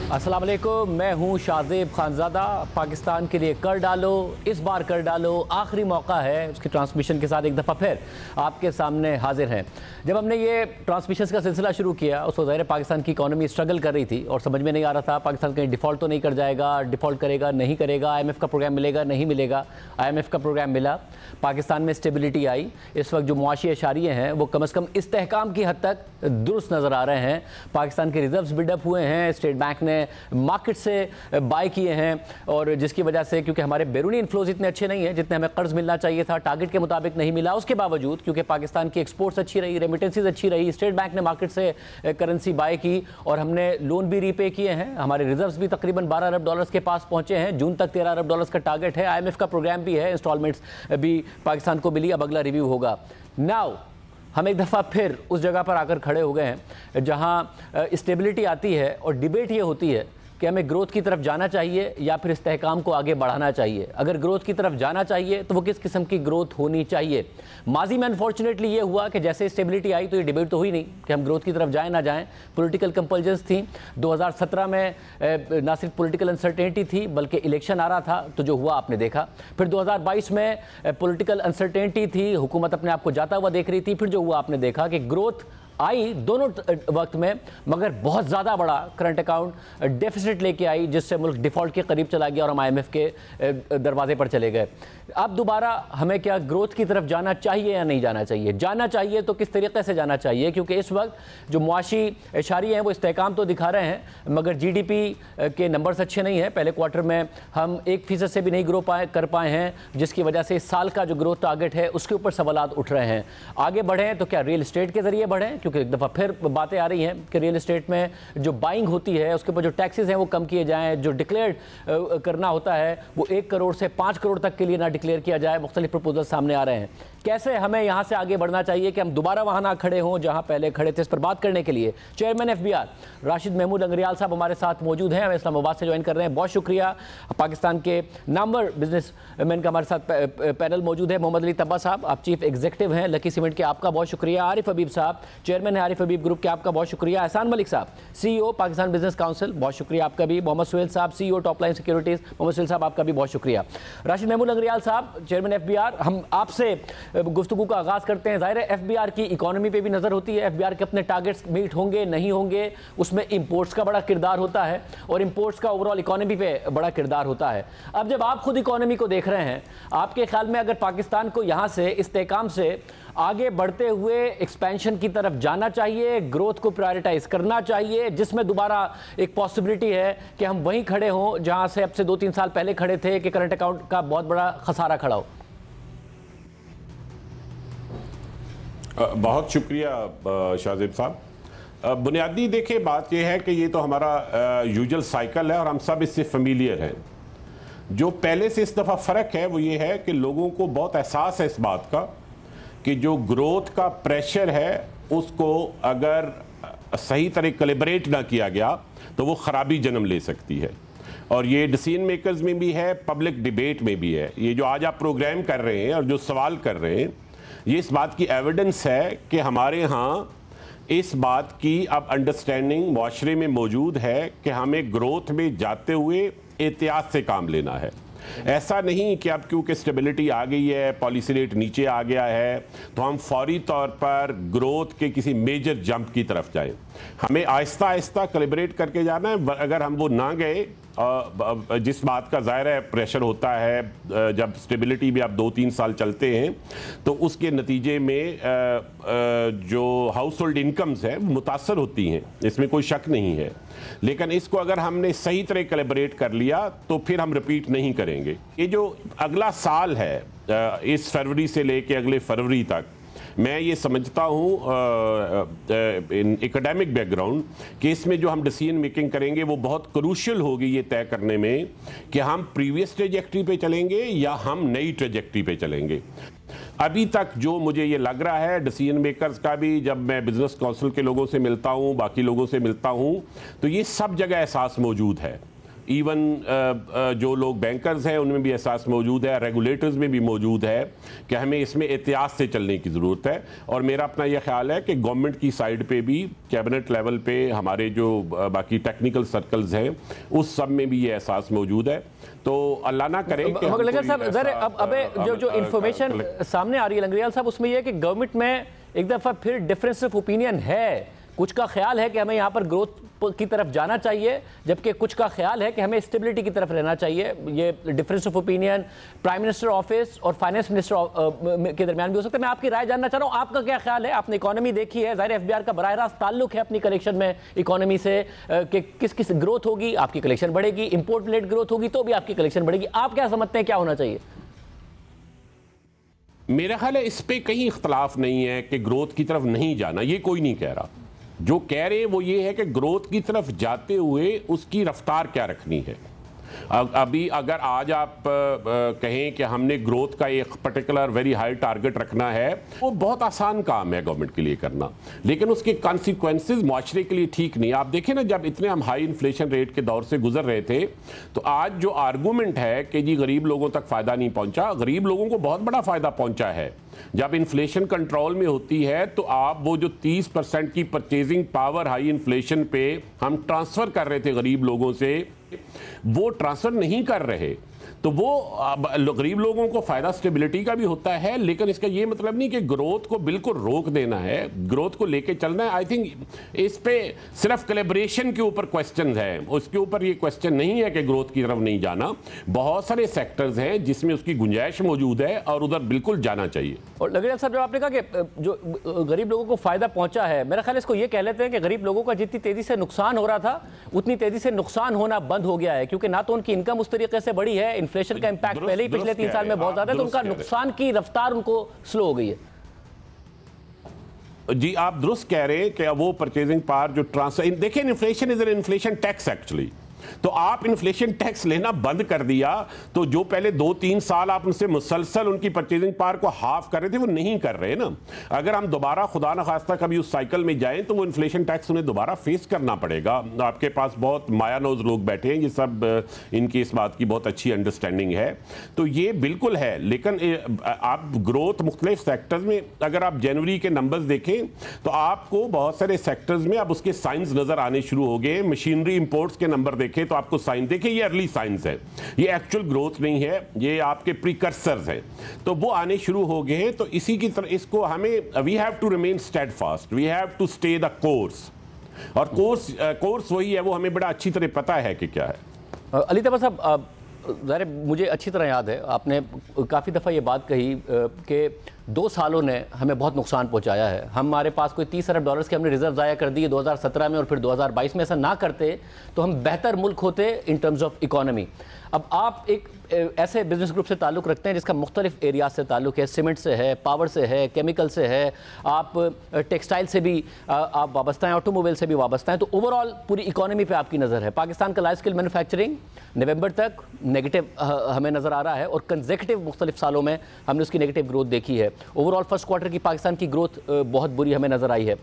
अस्सलाम वालेकुम, मैं हूं शाज़ेब खानज़ादा। पाकिस्तान के लिए कर डालो, इस बार कर डालो, आखिरी मौका है। उसकी ट्रांसमिशन के साथ एक दफ़ा फिर आपके सामने हाजिर हैं। जब हमने ये ट्रांसमिशन का सिलसिला शुरू किया उस वक्त ज़ाहिर है पाकिस्तान की इकॉनमी स्ट्रगल कर रही थी और समझ में नहीं आ रहा था पाकिस्तान कहीं डिफ़ॉल्ट तो नहीं कर जाएगा, डिफ़ॉल्ट करेगा नहीं करेगा, IMF का प्रोग्राम मिलेगा नहीं मिलेगा। IMF का प्रोग्राम मिला, पाकिस्तान में स्टेबिलिटी आई। इस वक्त जो मुआशी इशारिये हैं वो कम अज़ कम इस्तेहकाम की हद तक दुरुस्त नज़र आ रहे हैं। पाकिस्तान के रिजर्व्स बिल्डअप हुए हैं, स्टेट बैंक ने मार्केट से बाय किए हैं और जिसकी वजह से क्योंकि हमारे बैरूनी इन्फ्लोज इतने अच्छे नहीं हैं जितने हमें कर्ज मिलना चाहिए था, टारगेट के मुताबिक नहीं मिला। उसके बावजूद क्योंकि पाकिस्तान की एक्सपोर्ट्स अच्छी रही, रेमिटेंसीज अच्छी रही, स्टेट बैंक ने मार्केट से करेंसी बाय की और हमने लोन भी रीपे किए हैं। हमारे रिजर्व्स भी तकरीबन 12 अरब डॉलर्स के पास पहुंचे हैं। जून तक 13 अरब डॉलर्स का टारगेट है। IMF का प्रोग्राम भी है, इंस्टॉलमेंट्स भी पाकिस्तान को मिली। अब अगला रिव्यू होगा। नाउ हम एक दफ़ा फिर उस जगह पर आकर खड़े हो गए हैं जहां स्टेबिलिटी आती है और डिबेट ये होती है कि हमें ग्रोथ की तरफ जाना चाहिए या फिर इस्तेहकाम को आगे बढ़ाना चाहिए। अगर ग्रोथ की तरफ जाना चाहिए तो वो किस किस्म की ग्रोथ होनी चाहिए। माजी में अनफॉर्चुनेटली ये हुआ कि जैसे स्टेबिलिटी आई तो ये डिबेट तो हुई नहीं कि हम ग्रोथ की तरफ जाएं ना जाएं। पॉलिटिकल कंपल्जन्स थी। 2017 में ना सिर्फ पॉलिटिकल अनसर्टेनिटी थी बल्कि इलेक्शन आ रहा था तो जो हुआ आपने देखा। फिर 2022 में पॉलिटिकल अनसर्टेनिटी थी, हुकूमत अपने आप को जाता हुआ देख रही थी। फिर जो हुआ आपने देखा कि ग्रोथ आई दोनों वक्त में, मगर बहुत ज़्यादा बड़ा करंट अकाउंट डेफिसिट लेके आई जिससे मुल्क डिफ़ॉल्ट के करीब चला गया और हम IMF के दरवाजे पर चले गए। अब दोबारा हमें क्या ग्रोथ की तरफ जाना चाहिए या नहीं जाना चाहिए? जाना चाहिए तो किस तरीके से जाना चाहिए? क्योंकि इस वक्त जो मुआशी इशारे हैं वो इस्तेहकाम तो दिखा रहे हैं मगर GDP के नंबर्स अच्छे नहीं हैं। पहले क्वार्टर में हम 1% से भी नहीं ग्रो कर पाए हैं जिसकी वजह से इस साल का जो ग्रोथ टारगेट है उसके ऊपर सवालात उठ रहे हैं। आगे बढ़ें तो क्या रियल इस्टेट के ज़रिए बढ़ें? क्योंकि एक दफ़ा फिर बातें आ रही हैं कि रियल इस्टेट में जो बाइंग होती है उसके ऊपर जो टैक्सेस हैं वो कम किए जाएं, जो डिक्लेयर करना होता है वो 1 करोड़ से 5 करोड़ तक के लिए ना डिक्लेयर किया जाए। मुख्तलिफ प्रपोजल सामने आ रहे हैं। कैसे हमें यहाँ से आगे बढ़ना चाहिए कि हम दोबारा वहाँ ना खड़े हों जहाँ पहले खड़े थे? इस पर बात करने के लिए चेयरमैन FBR राशिद महमूद अंग्रियाल साहब हमारे साथ मौजूद हैं। हमें इस्लामाबाद से ज्वाइन कर रहे हैं, बहुत शुक्रिया। पाकिस्तान के नामवर बिजनेसमैन का हमारे साथ पैनल मौजूद है। मोहम्मद अली तब्बा साहब, आप चीफ एग्जीक्यूटिव हैं लकी सीमेंट के, आपका बहुत शुक्रिया। आरिफ हबीब साहब चेयरमैन है आरिफ हबीब ग्रुप के, आपका बहुत शुक्रिया। एहसान मलिक साहब CEO पाकिस्तान बिजनेस काउंसिल, बहुत शुक्रिया आपका भी। मोहम्मद सुहेल साहब CEO top line securities, Mohammad Suhail साहब आपका भी बहुत शुक्रिया। राशिद महमूद अंग्रियाल साहब चेयरमैन FBR, हम आपसे गुफ्तगू का आगाज़ करते हैं। ज़ाहिर है FBR की इकॉनमी पे भी नज़र होती है, FBR के अपने टारगेट्स मीट होंगे नहीं होंगे, उसमें इंपोर्ट्स का बड़ा किरदार होता है और इंपोर्ट्स का ओवरऑल इकॉनमी पे बड़ा किरदार होता है। अब जब आप खुद इकॉनमी को देख रहे हैं, आपके ख्याल में अगर पाकिस्तान को यहाँ से इस्तेहकाम से आगे बढ़ते हुए एक्सपेंशन की तरफ जाना चाहिए, ग्रोथ को प्रायोरिटाइज करना चाहिए जिसमें दोबारा एक पॉसिबिलिटी है कि हम वहीं खड़े हों जहाँ से अब से 2-3 साल पहले खड़े थे कि करंट अकाउंट का बहुत बड़ा खसारा खड़ा हो? बहुत शुक्रिया शाहजेब साहब। बुनियादी देखिए बात यह है कि ये तो हमारा यूजुअल साइकिल है और हम सब इससे फेमिलियर हैं। जो पहले से इस दफ़ा फ़र्क है वो ये है कि लोगों को बहुत एहसास है इस बात का कि जो ग्रोथ का प्रेशर है उसको अगर सही तरह कैलिब्रेट ना किया गया तो वो ख़राबी जन्म ले सकती है। और ये डिसीजन मेकर्स में भी है, पब्लिक डिबेट में भी है। ये जो आज आप प्रोग्राम कर रहे हैं और जो सवाल कर रहे हैं ये इस बात की एविडेंस है कि हमारे यहाँ इस बात की अब अंडरस्टैंडिंग माशरे में मौजूद है कि हमें ग्रोथ में जाते हुए एहतियात से काम लेना है। ऐसा नहीं कि अब क्योंकि स्टेबिलिटी आ गई है, पॉलिसी रेट नीचे आ गया है तो हम फौरी तौर पर ग्रोथ के किसी मेजर जंप की तरफ जाएं। हमें आहिस्ता आहिस्ता कैलिब्रेट करके जाना है। अगर हम वो ना गए, जिस बात का ज़ाहिर है प्रेशर होता है जब स्टेबिलिटी भी आप 2-3 साल चलते हैं तो उसके नतीजे में जो हाउस होल्ड इनकम्स हैं मुतासर होती हैं, इसमें कोई शक नहीं है। लेकिन इसको अगर हमने सही तरह कैलिब्रेट कर लिया तो फिर हम रिपीट नहीं करेंगे। ये जो अगला साल है इस फरवरी से लेके अगले फरवरी तक, मैं ये समझता हूँ इन एकेडमिक बैकग्राउंड कि इसमें जो हम डिसीजन मेकिंग करेंगे वो बहुत क्रूशियल होगी ये तय करने में कि हम प्रीवियस ट्रेजेक्ट्री पे चलेंगे या हम नई ट्रेजेक्ट्री पे चलेंगे। अभी तक जो मुझे ये लग रहा है डिसीजन मेकर्स का भी, जब मैं बिजनेस काउंसिल के लोगों से मिलता हूँ, बाकी लोगों से मिलता हूँ, तो ये सब जगह एहसास मौजूद है इवन जो लोग बैंकर्स हैं उनमें भी एहसास मौजूद है, रेगुलेटर्स में भी मौजूद है कि हमें इसमें एहतियात से चलने की ज़रूरत है। और मेरा अपना यह ख्याल है कि गवर्नमेंट की साइड पे भी, कैबिनेट लेवल पे, हमारे जो बाकी टेक्निकल सर्कल्स हैं उस सब में भी ये एहसास मौजूद है। तो अल्लाह ना करे कि लंगरियाल साहब जरा अब जो इंफॉर्मेशन सामने आ रही है लंगरियाल साहब, उसमें यह है कि गवर्नमेंट में एक दफ़ा फिर डिफरेंस ऑफ ओपिनियन है। कुछ का ख्याल है कि हमें यहाँ पर ग्रोथ की तरफ जाना चाहिए, जबकि कुछ का ख्याल है कि हमें स्टेबिलिटी की तरफ रहना चाहिए। ये difference of opinion prime minister office और फाइनेंस मिनिस्टर के दरमियान भी हो सकता है। मैं आपकी राय जानना चाह रहा हूँ, आपका क्या ख्याल है? आपने इकोनॉमी देखी है, ज़ाहिर एफबीआर का बराह रास्त ताल्लुक है अपनी कलेक्शन में इकोनॉमी से, कि किस किस ग्रोथ होगी आपकी कलेक्शन बढ़ेगी, इंपोर्ट रिलेटेड ग्रोथ होगी तो भी आपकी कलेक्शन बढ़ेगी। आप क्या समझते हैं क्या होना चाहिए? मेरा ख्याल है इस पे कहीं इख्तलाफ नहीं है कि ग्रोथ की तरफ नहीं जाना, ये कोई नहीं कह रहा। जो कह रहे हैं वो ये है कि ग्रोथ की तरफ जाते हुए उसकी रफ्तार क्या रखनी है। अभी अगर आज आप कहें कि हमने ग्रोथ का एक पर्टिकुलर वेरी हाई टारगेट रखना है, वो बहुत आसान काम है गवर्नमेंट के लिए करना, लेकिन उसके कॉन्सिक्वेंसेस माशरे के लिए ठीक नहीं। आप देखें ना, जब इतने हम हाई इन्फ्लेशन रेट के दौर से गुजर रहे थे, तो आज जो आर्गूमेंट है कि जी गरीब लोगों तक फ़ायदा नहीं पहुंचा, गरीब लोगों को बहुत बड़ा फ़ायदा पहुंचा है। जब इन्फ्लेशन कंट्रोल में होती है तो आप वो जो 30% की परचेजिंग पावर हाई इन्फ्लेशन पे हम ट्रांसफ़र कर रहे थे गरीब लोगों से, वो ट्रांसफ़र नहीं कर रहे। तो वो गरीब लोगों को फ़ायदा स्टेबिलिटी का भी होता है, लेकिन इसका ये मतलब नहीं कि ग्रोथ को बिल्कुल रोक देना है, ग्रोथ को लेके चलना है। आई थिंक इस पे सिर्फ कोलैबोरेशन के ऊपर क्वेश्चन है, उसके ऊपर ये क्वेश्चन नहीं है कि ग्रोथ की तरफ नहीं जाना। बहुत सारे सेक्टर्स हैं जिसमें उसकी गुंजाइश मौजूद है और उधर बिल्कुल जाना चाहिए। और लंगरियाल साहब, जब आपने कहा कि जो गरीब लोगों को फ़ायदा पहुंचा है, मेरा ख्याल इसको ये कह लेते हैं कि गरीब लोगों का जितनी तेज़ी से नुकसान हो रहा था उतनी तेज़ी से नुकसान होना बंद हो गया है, क्योंकि ना तो उनकी इनकम उस तरीके से बढ़ी है, इन्फ्लेशन का इंपैक्ट पहले ही पिछले 3 साल में बहुत ज्यादा है, तो उनका नुकसान की रफ्तार उनको स्लो हो गई है। जी आप दुरुस्त कह रहे हैं कि वो परचेजिंग पावर जो ट्रांसफर, देखिए inflation is an inflation tax actually. तो आप इन्फ्लेशन टैक्स लेना बंद कर दिया, तो जो पहले 2-3 साल आप उनसे मुसलसल उनकी परचेजिंग पावर को हाफ कर रहे थे वो नहीं कर रहे ना। अगर हम दोबारा खुदा न खास्ता कभी उस साइकिल में जाएं तो वो इन्फ्लेशन टैक्स उन्हें दोबारा फेस करना पड़ेगा। आपके पास बहुत मायानोज लोग बैठे हैं, ये सब इनकी इस बात की बहुत अच्छी अंडरस्टैंडिंग है, तो ये बिल्कुल है। लेकिन आप ग्रोथ मुख्तलिफ सेक्टर्स में, अगर आप जनवरी के नंबर्स देखें तो आपको बहुत सारे सेक्टर्स में अब उसके साइंस नजर आने शुरू हो गए। मशीनरी इंपोर्ट्स के नंबर देखें तो आपको साइन, देखिए ये अर्ली साइंस है, ये एक्चुअल ग्रोथ नहीं है, ये आपके प्रीकर्सर्स हैं, तो वो आने शुरू हो गए हैं। तो इसी की तरह इसको हमें, we have to remain steadfast, we have to stay the course, और कोर्स वही है, वो हमें बड़ा अच्छी तरह पता है कि क्या है। अली तैयब साहब, ज़ाहिर मुझे अच्छी तरह याद है, आपने काफ़ी दफ़ा ये बात कही कि 2 सालों ने हमें बहुत नुकसान पहुंचाया है। हमारे पास कोई 30 अरब डॉलर्स के हमने रिजर्व ज़ाया कर दिए 2017 में, और फिर 2022 में ऐसा ना करते तो हम बेहतर मुल्क होते इन टर्म्स ऑफ इकोनॉमी। अब आप एक ऐसे बिजनेस ग्रुप से ताल्लुक़ रखते हैं जिसका मुख्तलिफ एरिया से ताल्लुक़ है, सीमेंट से है, पावर से है, केमिकल से है, आप टेक्सटाइल से भी आप वाबस्ता हैं, ऑटोमोबाइल से भी वाबस्ता हैं, तो ओवरऑल पूरी इकोनॉमी पे आपकी नज़र है। पाकिस्तान का लार्ज स्केल मैन्युफैक्चरिंग नवंबर तक नेगेटिव हमें नज़र आ रहा है, और कंसेक्यूटिव मुख्तलिफ सालों में हमने उसकी नेगेटिव ग्रोथ देखी है। ओवरऑल फर्स्ट क्वार्टर की पाकिस्तान की ग्रोथ बहुत बुरी हमें नज़र आई है।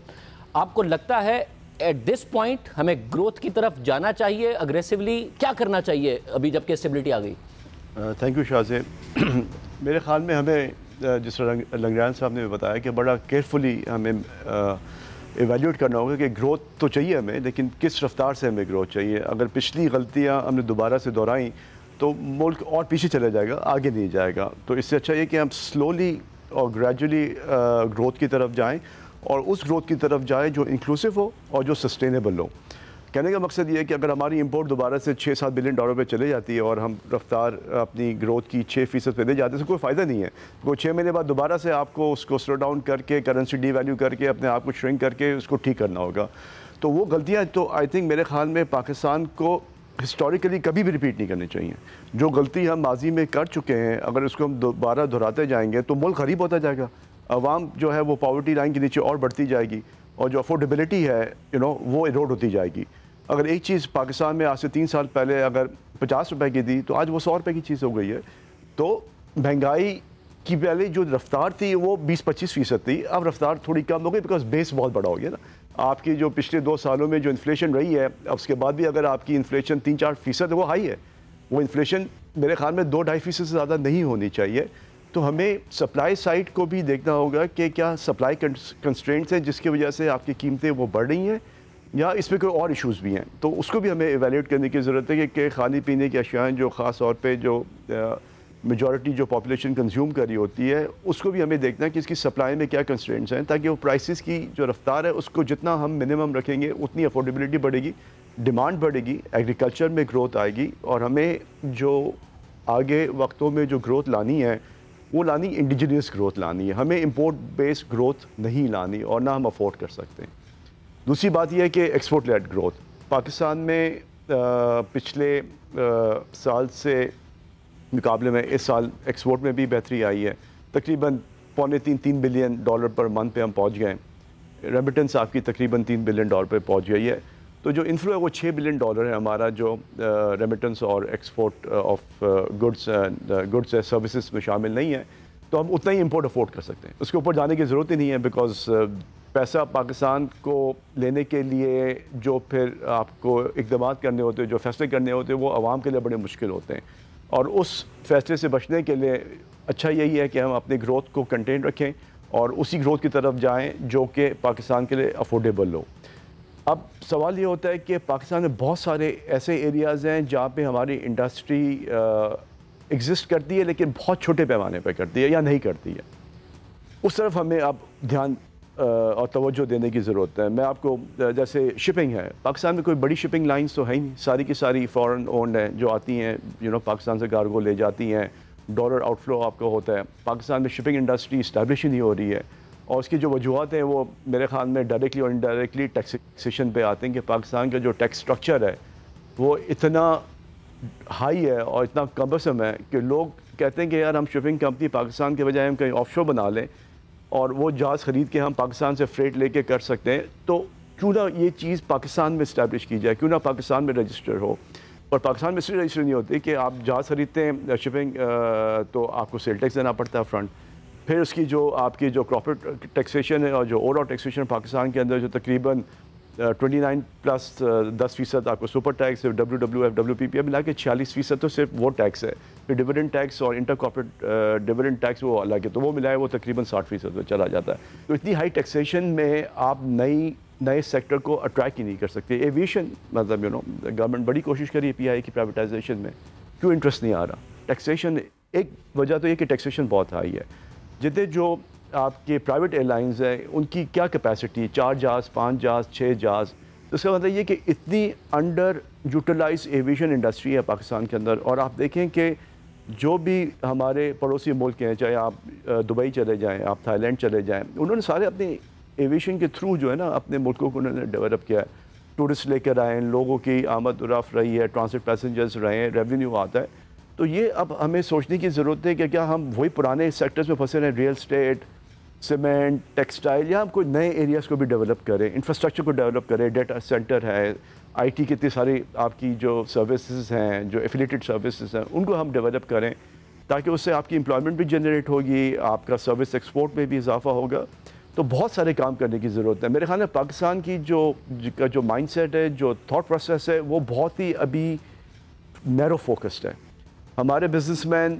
आपको लगता है एट दिस पॉइंट हमें ग्रोथ की तरफ जाना चाहिए अग्रेसिवली, क्या करना चाहिए अभी जबकि स्टेबिलिटी आ गई? Thank you Shahzeb. मेरे ख्याल में हमें, जिस तरह लंगरियाल साहब ने बताया, कि बड़ा केयरफुली हमें एवेल्यूएट करना होगा कि ग्रोथ तो चाहिए हमें, लेकिन किस रफ्तार से हमें ग्रोथ चाहिए। अगर पिछली गलतियाँ हमने दोबारा से दोहराई तो मुल्क और पीछे चला जाएगा, आगे नहीं जाएगा। तो इससे अच्छा ये कि हम स्लोली और ग्रेजुअली ग्रोथ की तरफ जाएं, और उस ग्रोथ की तरफ जाएं जो इंक्लूसिव हो और जो सस्टेनेबल हो। कहने का मकसद ये है कि अगर हमारी इंपोर्ट दोबारा से 6-7 बिलियन डॉलर पे चले जाती है और हम रफ्तार अपनी ग्रोथ की 6% पे ले जाते हैं, तो कोई फ़ायदा नहीं है। वो 6 महीने बाद दोबारा से आपको उसको स्लो डाउन करके, करेंसी डीवैल्यू करके, अपने आप को श्रिंक करके उसको ठीक करना होगा। तो वो गलतियाँ तो आई थिंक मेरे ख्याल में पाकिस्तान को हिस्टोरिकली कभी भी रिपीट नहीं करनी चाहिए। जो गलती हम माजी में कर चुके हैं, अगर उसको हम दोबारा दोहराते जाएंगे तो मुल्क गरीब होता जाएगा, आवाम जो है वो पॉवर्टी लाइन के नीचे और बढ़ती जाएगी, और जो अफोर्डेबिलिटी है वो इरोड होती जाएगी। अगर एक चीज़ पाकिस्तान में आज से 3 साल पहले अगर 50 रुपए की थी तो आज वो 100 रुपए की चीज़ हो गई है। तो महंगाई की पहले जो रफ्तार थी वो 20-25% थी, अब रफ्तार थोड़ी कम हो गई, बिकॉज बेस बहुत बड़ा हो गया ना। आपकी जो पिछले 2 सालों में जो इन्फ्लेशन रही है, उसके बाद भी अगर आपकी इन्फ्लेशन 3-4% है, वो हाई है। वो इन्फ्लेशन मेरे ख्याल में 2-2.5% से ज़्यादा नहीं होनी चाहिए। तो हमें सप्लाई साइड को भी देखना होगा कि क्या सप्लाई कंस्ट्रेंट्स हैं जिसकी वजह से आपकी कीमतें वो बढ़ रही हैं, या इसमें कोई और इश्यूज़ भी हैं। तो उसको भी हमें एवेल्यूएट करने की ज़रूरत है कि खाने पीने की अशियाँ जो ख़ास तौर पे जो मेजॉरिटी जो पॉपुलेशन कंज्यूम कर रही होती है, उसको भी हमें देखना है कि इसकी सप्लाई में क्या कंस्ट्रेंट्स हैं, ताकि वो प्राइसेस की जो रफ्तार है उसको जितना हम मिनिमम रखेंगे उतनी अफोर्डेबिलिटी बढ़ेगी, डिमांड बढ़ेगी, एग्रीकल्चर में ग्रोथ आएगी। और हमें जो आगे वक्तों में जो ग्रोथ लानी है वो लानी इंडिजिनियस ग्रोथ लानी है, हमें इम्पोर्ट बेस्ड ग्रोथ नहीं लानी, और ना हम अफोर्ड कर सकते हैं। दूसरी बात यह है कि एक्सपोर्ट लेड ग्रोथ पाकिस्तान में पिछले साल से मुकाबले में इस साल एक्सपोर्ट में भी बेहतरी आई है। तकरीबन $2.3 बिलियन पर मंथ पे हम पहुंच गए। रेमिटेंस आपकी तकरीबन $3 बिलियन पे पहुंच गई है। तो जो इन्फ्लो है वो $6 बिलियन है हमारा, जो रेमिटेंस और एक्सपोर्ट ऑफ गुड्स है, सर्विसेज में शामिल नहीं है। तो हम उतना ही इंपोर्ट अफोर्ड कर सकते हैं, उसके ऊपर जाने की ज़रूरत ही नहीं है। बिकॉज पैसा पाकिस्तान को लेने के लिए जो फिर आपको इक़दाम करने होते हैं, जो फैसले करने होते हैं, वो आवाम के लिए बड़े मुश्किल होते हैं। और उस फैसले से बचने के लिए अच्छा यही है कि हम अपनी ग्रोथ को कंटेन रखें और उसी ग्रोथ की तरफ जाएं जो कि पाकिस्तान के लिए अफोर्डेबल हो। अब सवाल ये होता है कि पाकिस्तान में बहुत सारे ऐसे एरियाज़ हैं जहाँ पे हमारी इंडस्ट्री एग्जिस्ट करती है, लेकिन बहुत छोटे पैमाने पर करती है या नहीं करती है। उस तरफ हमें अब ध्यान और तवज्जो देने की ज़रूरत है। मैं आपको जैसे शिपिंग है, पाकिस्तान में कोई बड़ी शिपिंग लाइंस तो है ही नहीं, सारी की सारी फ़ॉरेन ओन्ड हैं, जो आती हैं पाकिस्तान से कार्गो ले जाती हैं, डॉलर आउटफ्लो आपका होता है। पाकिस्तान में शिपिंग इंडस्ट्री इस्टेब्लिश ही नहीं हो रही है, और उसकी जो वजूहत हैं वो मेरे ख्याल में डायरेक्टली और इनडायरेक्टली टैक्सेशन पे आते हैं कि पाकिस्तान का जो टैक्स स्ट्रक्चर है वो इतना हाई है और इतना कम्बरसम है कि लोग कहते हैं कि यार हम शिपिंग कंपनी पाकिस्तान के बजाय हम कहीं ऑफशोर बना लें और वो जहाज़ ख़रीद के हम पाकिस्तान से फ्रेट लेके कर सकते हैं। तो क्यों ना ये चीज़ पाकिस्तान में इस्टेब्लिश की जाए, क्यों ना पाकिस्तान में रजिस्टर हो। और पाकिस्तान में इसलिए रजिस्टर नहीं होती कि आप जहाज़ ख़रीदते हैं शिपिंग, तो आपको सेल टैक्स देना पड़ता है फ्रंट, फिर उसकी जो आपकी जो कॉर्पोरेट टैक्सेशन है और जो ओवरऑल टैक्सेशन पाकिस्तान के अंदर जो तकरीबन 29 प्लस 10% आपको सुपर टैक्स, WWF WPP मिला के 46% तो सिर्फ वो टैक्स है। फिर डिविडेंड टैक्स और इंटर कॉर्पोरेट डिविडेंड टैक्स वो अलग है, तो वो मिलाए वो तकरीबन 60% में चला जाता है। तो इतनी हाई टैक्सेशन में आप नए सेक्टर को अट्रैक्ट ही नहीं कर सकते। एविएशन मतलब गवर्नमेंट बड़ी कोशिश करी है PI की प्राइवेटाइजेशन में, क्यों इंटरेस्ट नहीं आ रहा। टैक्सेशन एक वजह तो ये कि टैक्सेशन बहुत हाई है। जितने जो आपके प्राइवेट एयरलाइंस हैं उनकी क्या कैपेसिटी, 4 जहाज़ 5 जहाज़ 6 जहाज़, तो इसका मतलब ये कि इतनी अंडर यूटिलाइज एविएशन इंडस्ट्री है पाकिस्तान के अंदर। और आप देखें कि जो भी हमारे पड़ोसी मुल्क हैं, चाहे आप दुबई चले जाएं, आप थाईलैंड चले जाएं, उन्होंने सारे अपने एविएशन के थ्रू जो है ना अपने मुल्कों को उन्होंने डेवलप किया है। टूरिस्ट लेकर आए, लोगों की आमद रफ्त रही है, ट्रांसिट पैसेंजर्स रहे हैं, रेवेन्यू आता है। तो ये अब हमें सोचने की ज़रूरत है कि क्या हम वही पुराने सेक्टर्स में फंसे रहें, रियल स्टेट, सीमेंट, टेक्सटाइल, या हम कोई नए एरियाज़ को भी डेवलप करें, इंफ्रास्ट्रक्चर को डेवलप करें। डेटा सेंटर है, IT की इतनी सारी आपकी जो सर्विसेज हैं, जो एफिलिएटेड सर्विसेज हैं, उनको हम डेवलप करें, ताकि उससे आपकी एम्प्लॉयमेंट भी जनरेट होगी, आपका सर्विस एक्सपोर्ट में भी इजाफा होगा। तो बहुत सारे काम करने की ज़रूरत है। मेरे ख्याल में पाकिस्तान की जो माइंडसेट है, जो थाट प्रोसेस है, वो बहुत ही अभी नैरो फोकस्ड है। हमारे बिजनेसमैन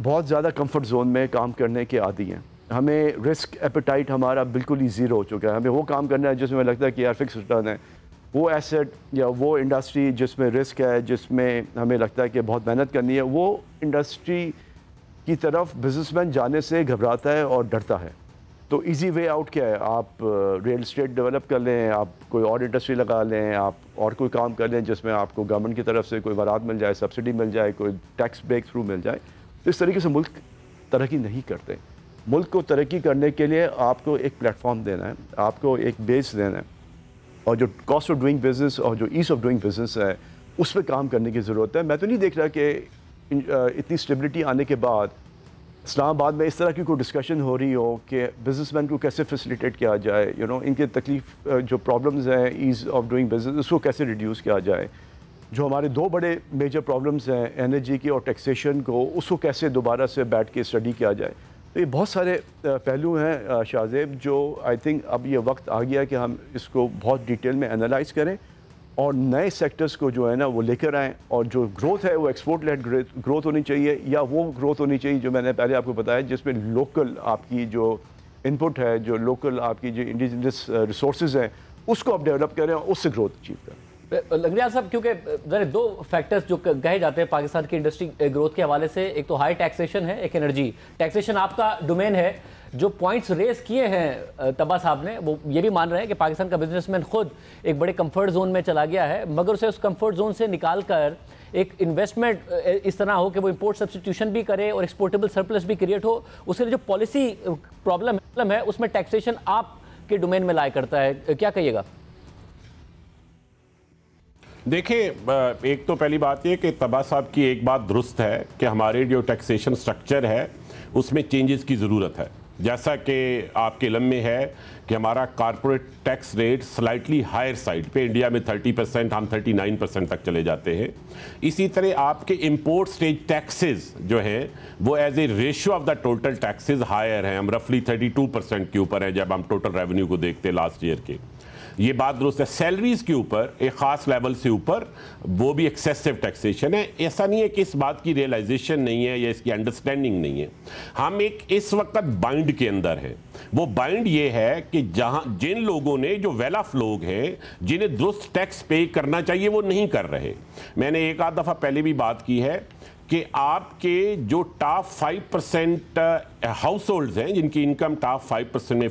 बहुत ज़्यादा कंफर्ट जोन में काम करने के आदी हैं। हमें रिस्क एपेटाइट हमारा बिल्कुल ही ज़ीरो हो चुका है। हमें वो काम करना है जिसमें लगता है कि यार फिक्स रिटर्न है, वो एसेट या वो इंडस्ट्री जिसमें रिस्क है, जिसमें हमें लगता है कि बहुत मेहनत करनी है, वो इंडस्ट्री की तरफ बिजनेसमैन जाने से घबराता है और डरता है। तो इजी वे आउट क्या है, आप रियल इस्टेट डेवलप कर लें, आप कोई और इंडस्ट्री लगा लें, आप और कोई काम कर लें जिसमें आपको गवर्नमेंट की तरफ से कोई वरात मिल जाए, सब्सिडी मिल जाए, कोई टैक्स ब्रेक थ्रू मिल जाए। तो इस तरीके से मुल्क तरक्की नहीं करते। मुल्क को तरक्की करने के लिए आपको एक प्लेटफॉर्म देना है, आपको एक बेस देना है, और जो कॉस्ट ऑफ डूइंग बिज़नेस और जो ईज़ ऑफ डूइंग बिज़नेस है उस पर काम करने की ज़रूरत है। मैं तो नहीं देख रहा कि इतनी स्टेबिलिटी आने के बाद इस्लामाबाद में इस तरह की कोई डिस्कशन हो रही हो कि बिजनेसमैन को कैसे फैसिलिटेट किया जाए, इनके तकलीफ जो प्रॉब्लम्स हैं ईज़ ऑफ डूइंग बिज़नेस, उसको कैसे रिड्यूस किया जाए। जो हमारे 2 बड़े मेजर प्रॉब्लम्स हैं, एनर्जी की और टैक्सेशन को, उसको कैसे दोबारा से बैठ के स्टडी किया जाए। तो ये बहुत सारे पहलू हैं शाहजेब, जो आई थिंक अब ये वक्त आ गया कि हम इसको बहुत डिटेल में एनालाइज करें और नए सेक्टर्स को जो है ना वो लेकर आएँ, और जो ग्रोथ है वो एक्सपोर्ट लेड ग्रोथ होनी चाहिए, या वो ग्रोथ होनी चाहिए जो मैंने पहले आपको बताया जिसमें लोकल आपकी जो इनपुट है, जो लोकल आपकी जो इंडिजिनस रिसोर्सेज हैं उसको आप डेवलप करें और उससे ग्रोथ अचीव करें। लंगड़ियाल साहब, क्योंकि जरा दो फैक्टर्स जो कहे जाते हैं पाकिस्तान की इंडस्ट्री ग्रोथ के हवाले से, एक तो हाई टैक्सेशन है, एक एनर्जी टैक्सेशन आपका डोमेन है। जो पॉइंट्स रेस किए हैं तबा साहब ने, वो ये भी मान रहे हैं कि पाकिस्तान का बिजनेसमैन खुद एक बड़े कंफर्ट जोन में चला गया है, मगर उसे उस कंफर्ट जोन से निकाल कर एक इन्वेस्टमेंट इस तरह हो कि वो इंपोर्ट सब्स्टिट्यूशन भी करे और एक्सपोर्टेबल सरप्लस भी क्रिएट हो। उसके लिए जो पॉलिसी प्रॉब्लम है उसमें टैक्सेशन आपके डोमेन में लाया करता है, क्या कहिएगा? देखिए, एक तो पहली बात यह कि तबा साहब की एक बात दुरुस्त है कि हमारे जो टैक्सेशन स्ट्रक्चर है उसमें चेंजेस की ज़रूरत है। जैसा कि आपके इल्म में है कि हमारा corporate tax rate slightly higher side पे, इंडिया में 30%, हम 39% तक चले जाते हैं। इसी तरह आपके इंपोर्ट स्टेज टैक्सेस जो हैं वो as a ratio of the total taxes higher हैं, हम रफली 32% के ऊपर हैं जब हम टोटल रेवेन्यू को देखते हैं लास्ट ईयर के। ये बात दुरुस्त है। सैलरीज के ऊपर एक ख़ास लेवल से ऊपर वो भी एक्सेसिव टैक्सेशन है। ऐसा नहीं है कि इस बात की रियलाइजेशन नहीं है या इसकी अंडरस्टैंडिंग नहीं है। हम एक इस वक्त बाइंड के अंदर है। वो बाइंड ये है कि जहां जिन लोगों ने, जो वेल ऑफ लोग हैं जिन्हें दुरुस्त टैक्स पे करना चाहिए वो नहीं कर रहे। मैंने एक आध दफ़ा पहले भी बात की है कि आपके जो टॉप 5% हाउस होल्ड्स हैं जिनकी इनकम टॉप 5% में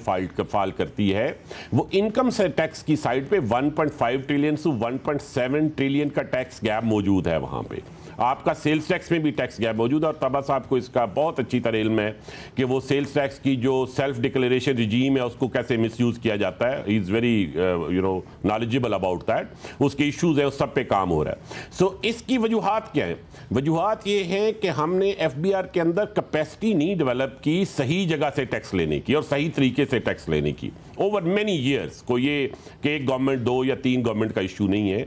फाल करती है, वो इनकम से टैक्स की साइड पे 1.5 ट्रिलियन से 1.7 ट्रिलियन का टैक्स गैप मौजूद है। वहाँ पे आपका सेल्स टैक्स में भी टैक्स गैप मौजूद है, और तबा साहब को इसका बहुत अच्छी तरह इल्म है कि वो सेल्स टैक्स की जो सेल्फ डिक्लेरेशन रिजीम है उसको कैसे मिसयूज़ किया जाता है। He is very knowledgeable about that. उसके इश्यूज़ है, उस सब पे काम हो रहा है। सो इसकी वजूहात क्या है? वजूहात ये है कि हमने FBR के अंदर कैपेसिटी नहीं डेवलप की सही जगह से टैक्स लेने की और सही तरीके से टैक्स लेने की ओवर मैनी ईयर्स। को ये कि एक गवर्नमेंट, 2 या 3 गवर्नमेंट का इशू नहीं है।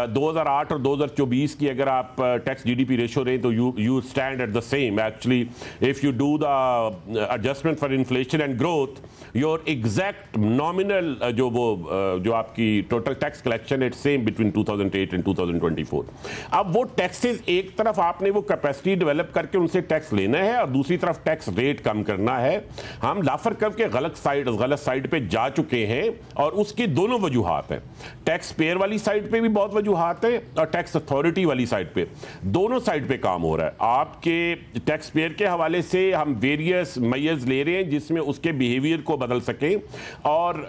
2008 और 2024 की अगर आप टैक्स GDP रेशो रहे तो you stand at the same. Actually if you do the adjustment for inflation and growth, your exact nominal जो आपकी total tax collection it same between 2008 and 2024। अब वो टैक्सेस, एक तरफ आपने वो कैपेसिटी डेवलप करके उनसे टैक्स लेना है और दूसरी तरफ टैक्स रेट कम करना है। हम लाफर कर्व के गलत साइड पे जा चुके हैं और उसकी दोनों वजूहात हैं। टैक्स पेयर वाली साइड पे भी बहुत वजूहात है और टैक्स अथॉरिटी वाली साइड पे, दोनों साइड पे काम हो रहा है। आपके टैक्स पेयर के हवाले से हम वेरियस मेजर्स ले रहे हैं जिसमें उसके बिहेवियर को बदल सकें, और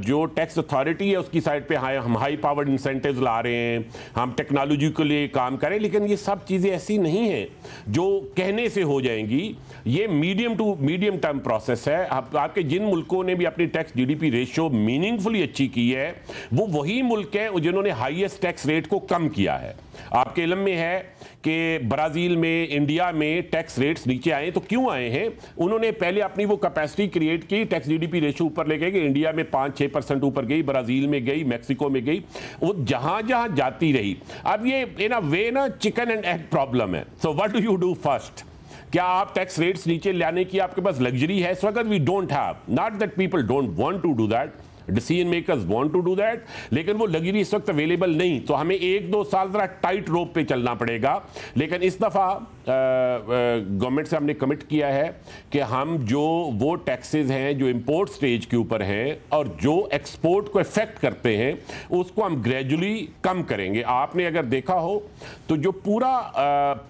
जो टैक्स अथॉरिटी है उसकी साइड पे हम हाई पावर्ड इंसेंटिव्स ला रहे हैं, हम टेक्नोलॉजी के लिए काम करें। लेकिन ये सब चीज़ें ऐसी नहीं है जो कहने से हो जाएंगी। ये मीडियम टर्म प्रोसेस है। आपके जिन मुल्कों ने भी अपनी टैक्स GDP रेशियो मीनिंगफुली अच्छी की है, वो वही मुल्क है जिन्होंने हाईएस्ट टैक्स रेट को कम किया है। आपके इल्म में है कि ब्राज़ील में, इंडिया में टैक्स रेट्स नीचे आए। तो क्यों आए हैं? उन्होंने पहले अपनी वो कैपेसिटी क्रिएट की, टैक्स GDP रेशियो ऊपर ले गए। इंडिया में 5-6% ऊपर गई, ब्राज़ील में गई, मैक्सिको में गई, वो जहां जहां जाती रही। अब ये इन अ वे ना चिकन एंड एग प्रॉब्लम है। So what do you do first? क्या आप टैक्स रेट्स नीचे लाने की आपके पास लग्जरी है इस वक्त? We don't have, not that people don't want to do that, decision makers want to do that, लेकिन वो लग्जरी इस वक्त अवेलेबल नहीं। तो हमें 1-2 साल जरा टाइट रोप पे चलना पड़ेगा। लेकिन इस दफ़ा गवर्नमेंट से हमने कमिट किया है कि हम जो वो टैक्सेस हैं जो इंपोर्ट स्टेज के ऊपर हैं और जो एक्सपोर्ट को इफेक्ट करते हैं उसको हम ग्रेजुअली कम करेंगे। आपने अगर देखा हो तो जो पूरा